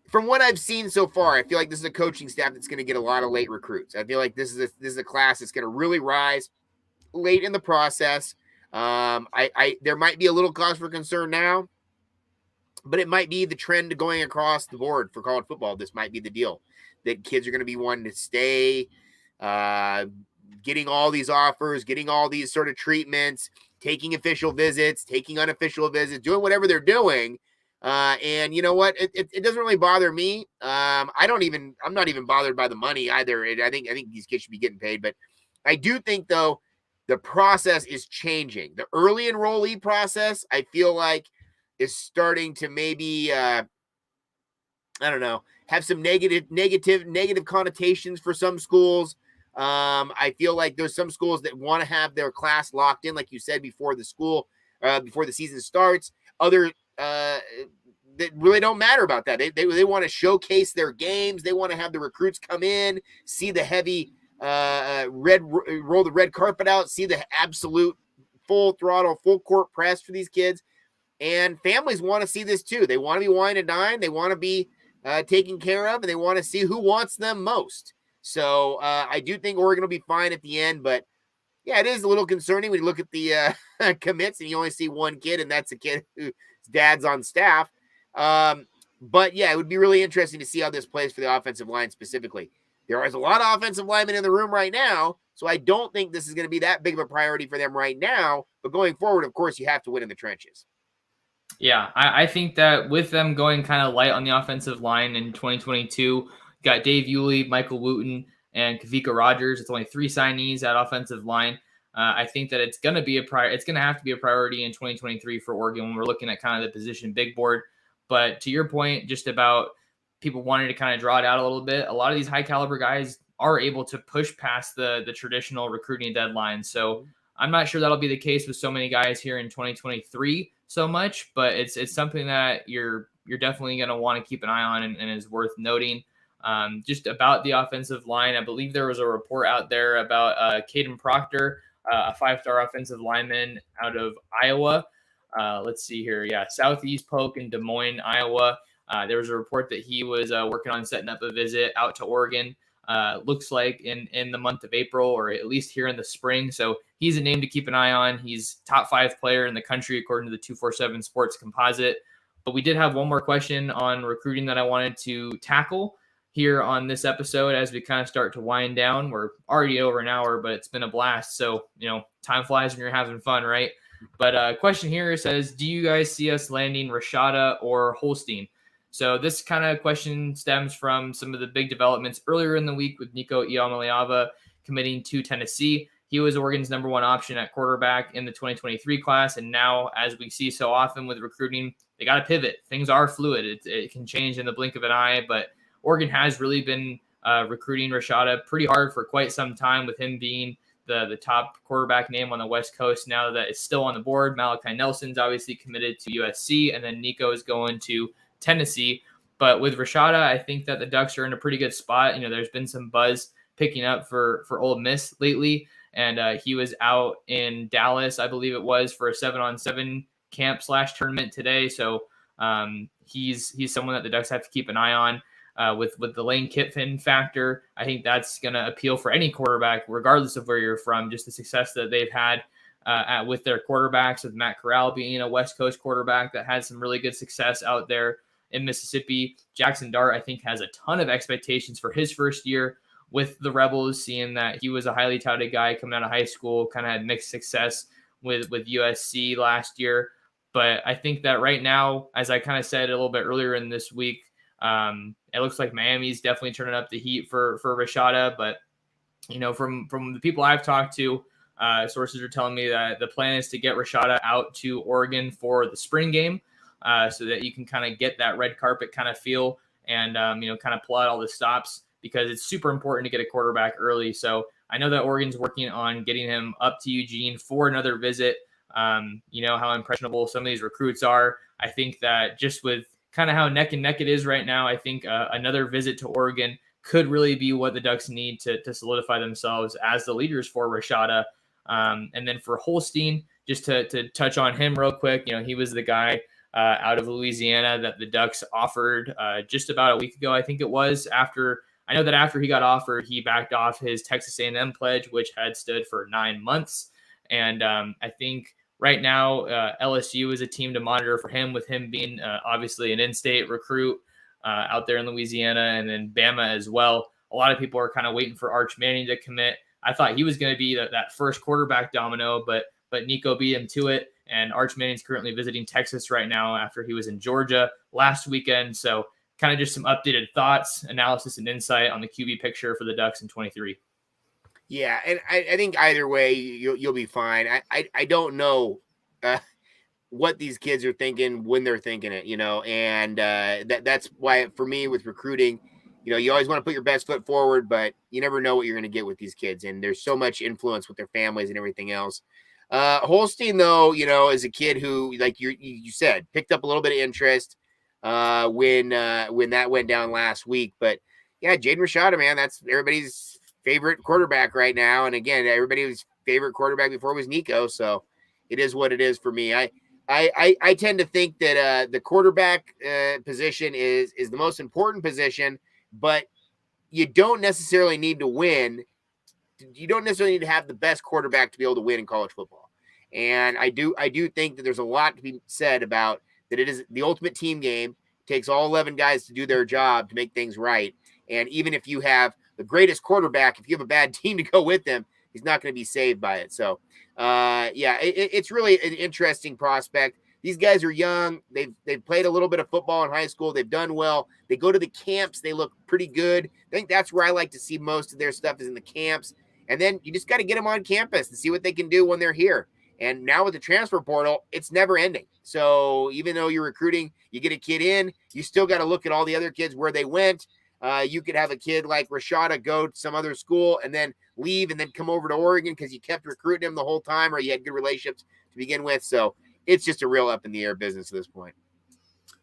from what I've seen so far, I feel like this is a coaching staff that's going to get a lot of late recruits. I feel like this is a class that's going to really rise late in the process. There might be a little cause for concern now, but it might be the trend going across the board for college football. This might be the deal that kids are going to be wanting to stay, getting all these offers, getting all these sort of treatments, taking official visits, taking unofficial visits, doing whatever they're doing. And you know what? It doesn't really bother me. I'm not even bothered by the money either. I think these kids should be getting paid, but I do think though the process is changing. The early enrollee process, I feel like, is starting to maybe have some negative connotations for some schools. I feel like there's some schools that want to have their class locked in, like you said, before the season starts. Other that really don't matter about that. They want to showcase their games. They want to have the recruits come in, see the heavy roll the red carpet out, see the absolute full throttle, full court press for these kids. And families want to see this too. They want to be wine and dine. They want to be taken care of, and they want to see who wants them most. So I do think Oregon will be fine at the end, but yeah, it is a little concerning when you look at the commits and you only see one kid, and that's a kid whose dad's on staff. But yeah, it would be really interesting to see how this plays for the offensive line specifically. There is a lot of offensive linemen in the room right now, so I don't think this is going to be that big of a priority for them right now. But going forward, of course, you have to win in the trenches. Yeah, I think that with them going kind of light on the offensive line in 2022, got Dave Yulee, Michael Wooten, and Kavika Rogers. It's only 3 signees at offensive line. I think that it's going to have to be a priority in 2023 for Oregon when we're looking at kind of the position big board. But to your point, just about people wanting to kind of draw it out a little bit, a lot of these high caliber guys are able to push past the traditional recruiting deadline. So I'm not sure that'll be the case with so many guys here in 2023 so much, but it's something that you're definitely going to want to keep an eye on and is worth noting. Just about the offensive line, I believe there was a report out there about Caden Proctor, a 5-star offensive lineman out of Iowa. Let's see here. Yeah, Southeast Polk in Des Moines, Iowa. There was a report that he was working on setting up a visit out to Oregon. Looks like in the month of April, or at least here in the spring. So he's a name to keep an eye on. He's top 5 player in the country, according to the 247 Sports Composite. But we did have one more question on recruiting that I wanted to tackle here on this episode as we kind of start to wind down. We're already over an hour, but it's been a blast. So, time flies when you're having fun, right? But question here says, do you guys see us landing Rashada or Holstein? So this kind of question stems from some of the big developments earlier in the week with Nico Iamaleava committing to Tennessee. He was Oregon's number 1 option at quarterback in the 2023 class. And now, as we see so often with recruiting, they got to pivot. Things are fluid. It can change in the blink of an eye, but Oregon has really been recruiting Rashada pretty hard for quite some time, with him being the top quarterback name on the West Coast now that is still on the board. Malachi Nelson's obviously committed to USC, and then Nico is going to Tennessee. But with Rashada, I think that the Ducks are in a pretty good spot. There's been some buzz picking up for Ole Miss lately, and he was out in Dallas, I believe it was, for a 7-on-7 camp / tournament today. So he's someone that the Ducks have to keep an eye on. With the Lane Kiffin factor, I think that's going to appeal for any quarterback, regardless of where you're from. Just the success that they've had with their quarterbacks, with Matt Corral being a West Coast quarterback that had some really good success out there in Mississippi. Jackson Dart, I think, has a ton of expectations for his first year with the Rebels, seeing that he was a highly touted guy coming out of high school, kind of had mixed success with USC last year. But I think that right now, as I kind of said a little bit earlier in this week, it looks like Miami's definitely turning up the heat for Rashada. But, from the people I've talked to, sources are telling me that the plan is to get Rashada out to Oregon for the spring game, so that you can kind of get that red carpet kind of feel and, kind of pull out all the stops, because it's super important to get a quarterback early. So I know that Oregon's working on getting him up to Eugene for another visit. You know how impressionable some of these recruits are. I think that just with kind of how neck and neck it is right now, I think another visit to Oregon could really be what the Ducks need to solidify themselves as the leaders for Rashada. And then for Holstein, just to touch on him real quick, you know, he was the guy out of Louisiana that the Ducks offered just about a week ago, I think it was. I know that after he got offered, he backed off his Texas A&M pledge, which had stood for 9 months. And I think right now LSU is a team to monitor for him, with him being obviously an in-state recruit out there in Louisiana, and then Bama as well. A lot of people are kind of waiting for Arch Manning to commit. I thought he was going to be that first quarterback domino, but Nico beat him to it. And Arch Manning's currently visiting Texas right now after he was in Georgia last weekend. So kind of just some updated thoughts, analysis, and insight on the QB picture for the Ducks in 23. Yeah, and I think either way you'll be fine. I don't know what these kids are thinking when they're thinking it, you know, and that's why for me with recruiting, you know, you always want to put your best foot forward, but you never know what you're going to get with these kids, and there's so much influence with their families and everything else. Holstein, though, you know, is a kid who, like you said, picked up a little bit of interest when that went down last week. But yeah, Jaden Rashada, man, that's everybody's favorite quarterback right now. And again, everybody's favorite quarterback before was Nico. So it is what it is for me. I tend to think that the quarterback position is the most important position, but you don't necessarily need to win. You don't necessarily need to have the best quarterback to be able to win in college football. And I do think that there's a lot to be said about that. It is the ultimate team game. It takes all 11 guys to do their job to make things right. And even if you have the greatest quarterback, if you have a bad team to go with them, he's not going to be saved by it. So, it's really an interesting prospect. These guys are young. They've played a little bit of football in high school. They've done well. They go to the camps. They look pretty good. I think that's where I like to see most of their stuff is in the camps. And then you just got to get them on campus and see what they can do when they're here. And now with the transfer portal, it's never ending. So even though you're recruiting, you get a kid in, you still got to look at all the other kids where they went. You could have a kid like Rashada go to some other school and then leave and then come over to Oregon because you kept recruiting him the whole time, or you had good relationships to begin with. So it's just a real up in the air business at this point.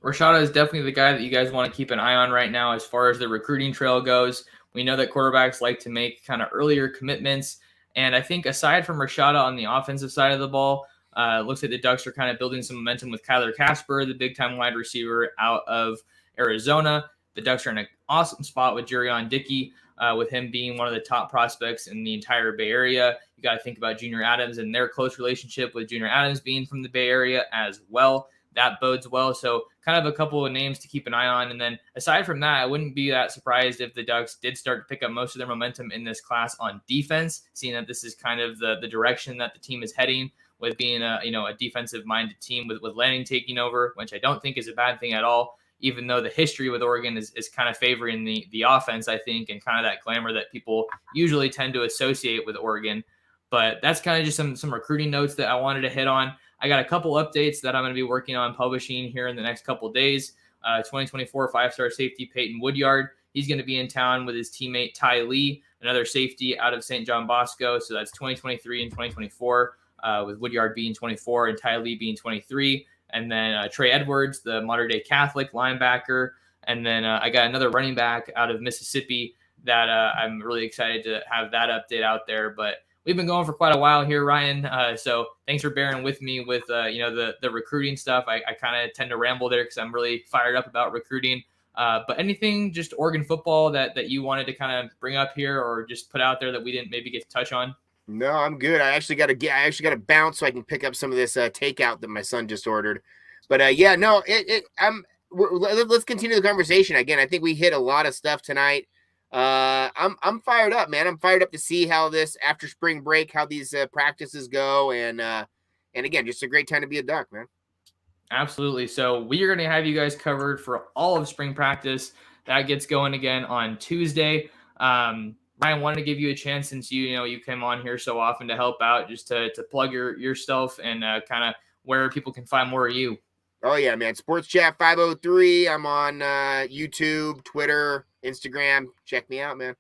Rashada is definitely the guy that you guys want to keep an eye on right now as far as the recruiting trail goes. We know that quarterbacks like to make kind of earlier commitments. And I think aside from Rashada on the offensive side of the ball, looks like the Ducks are kind of building some momentum with Kyler Casper, the big-time wide receiver out of Arizona. The Ducks are in an awesome spot with Jurion Dickey, with him being one of the top prospects in the entire Bay Area. You got to think about Junior Adams and their close relationship with Junior Adams being from the Bay Area as well. That bodes well. So kind of a couple of names to keep an eye on. And then aside from that, I wouldn't be that surprised if the Ducks did start to pick up most of their momentum in this class on defense, seeing that this is kind of the direction that the team is heading, with being a defensive-minded team with Lanning taking over, which I don't think is a bad thing at all, even though the history with Oregon is kind of favoring the offense, I think, and kind of that glamour that people usually tend to associate with Oregon. But that's kind of just some recruiting notes that I wanted to hit on. I got a couple updates that I'm going to be working on publishing here in the next couple of days. 2024 five-star safety Peyton Woodyard. He's going to be in town with his teammate Ty Lee, another safety out of St. John Bosco. So that's 2023 and 2024, with Woodyard being 24 and Ty Lee being 23. And then Trey Edwards, the modern-day Catholic linebacker. And then I got another running back out of Mississippi that I'm really excited to have that update out there. But we've been going for quite a while here, Ryan. So thanks for bearing with me with the recruiting stuff. I kind of tend to ramble there because I'm really fired up about recruiting. But anything just Oregon football that you wanted to kind of bring up here or just put out there that we didn't maybe get to touch on? No, I'm good. I actually got to bounce so I can pick up some of this takeout that my son just ordered. But let's continue the conversation. Again, I think we hit a lot of stuff tonight. I'm fired up, man. I'm fired up to see how this after spring break, how these practices go, and again, just a great time to be a Duck, man. Absolutely. So we are going to have you guys covered for all of spring practice. That gets going again on Tuesday. Ryan, wanted to give you a chance, since you came on here so often to help out, just to plug yourself and kind of where people can find more of you. Oh yeah, man. Sports Chat 503. I'm on YouTube, Twitter, Instagram. Check me out, man.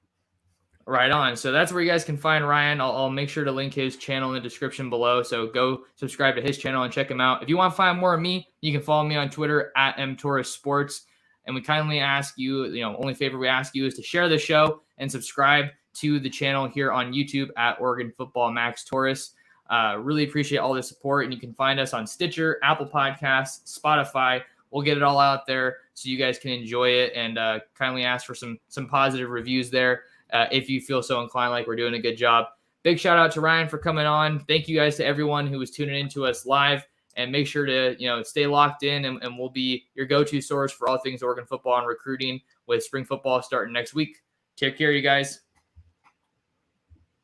Right on. So that's where you guys can find Ryan. I'll make sure to link his channel in the description below. So go subscribe to his channel and check him out. If you want to find more of me, you can follow me on Twitter at mtorresports. And we kindly ask you, only favor we ask you is to share the show and subscribe to the channel here on YouTube at Oregon Football Max Torres. Really appreciate all the support. And you can find us on Stitcher, Apple Podcasts, Spotify. We'll get it all out there so you guys can enjoy it, and kindly ask for some positive reviews there. If you feel so inclined, like we're doing a good job. Big shout out to Ryan for coming on. Thank you guys to everyone who was tuning in to us live, and make sure to, stay locked in, and we'll be your go-to source for all things Oregon football and recruiting with spring football starting next week. Take care, you guys.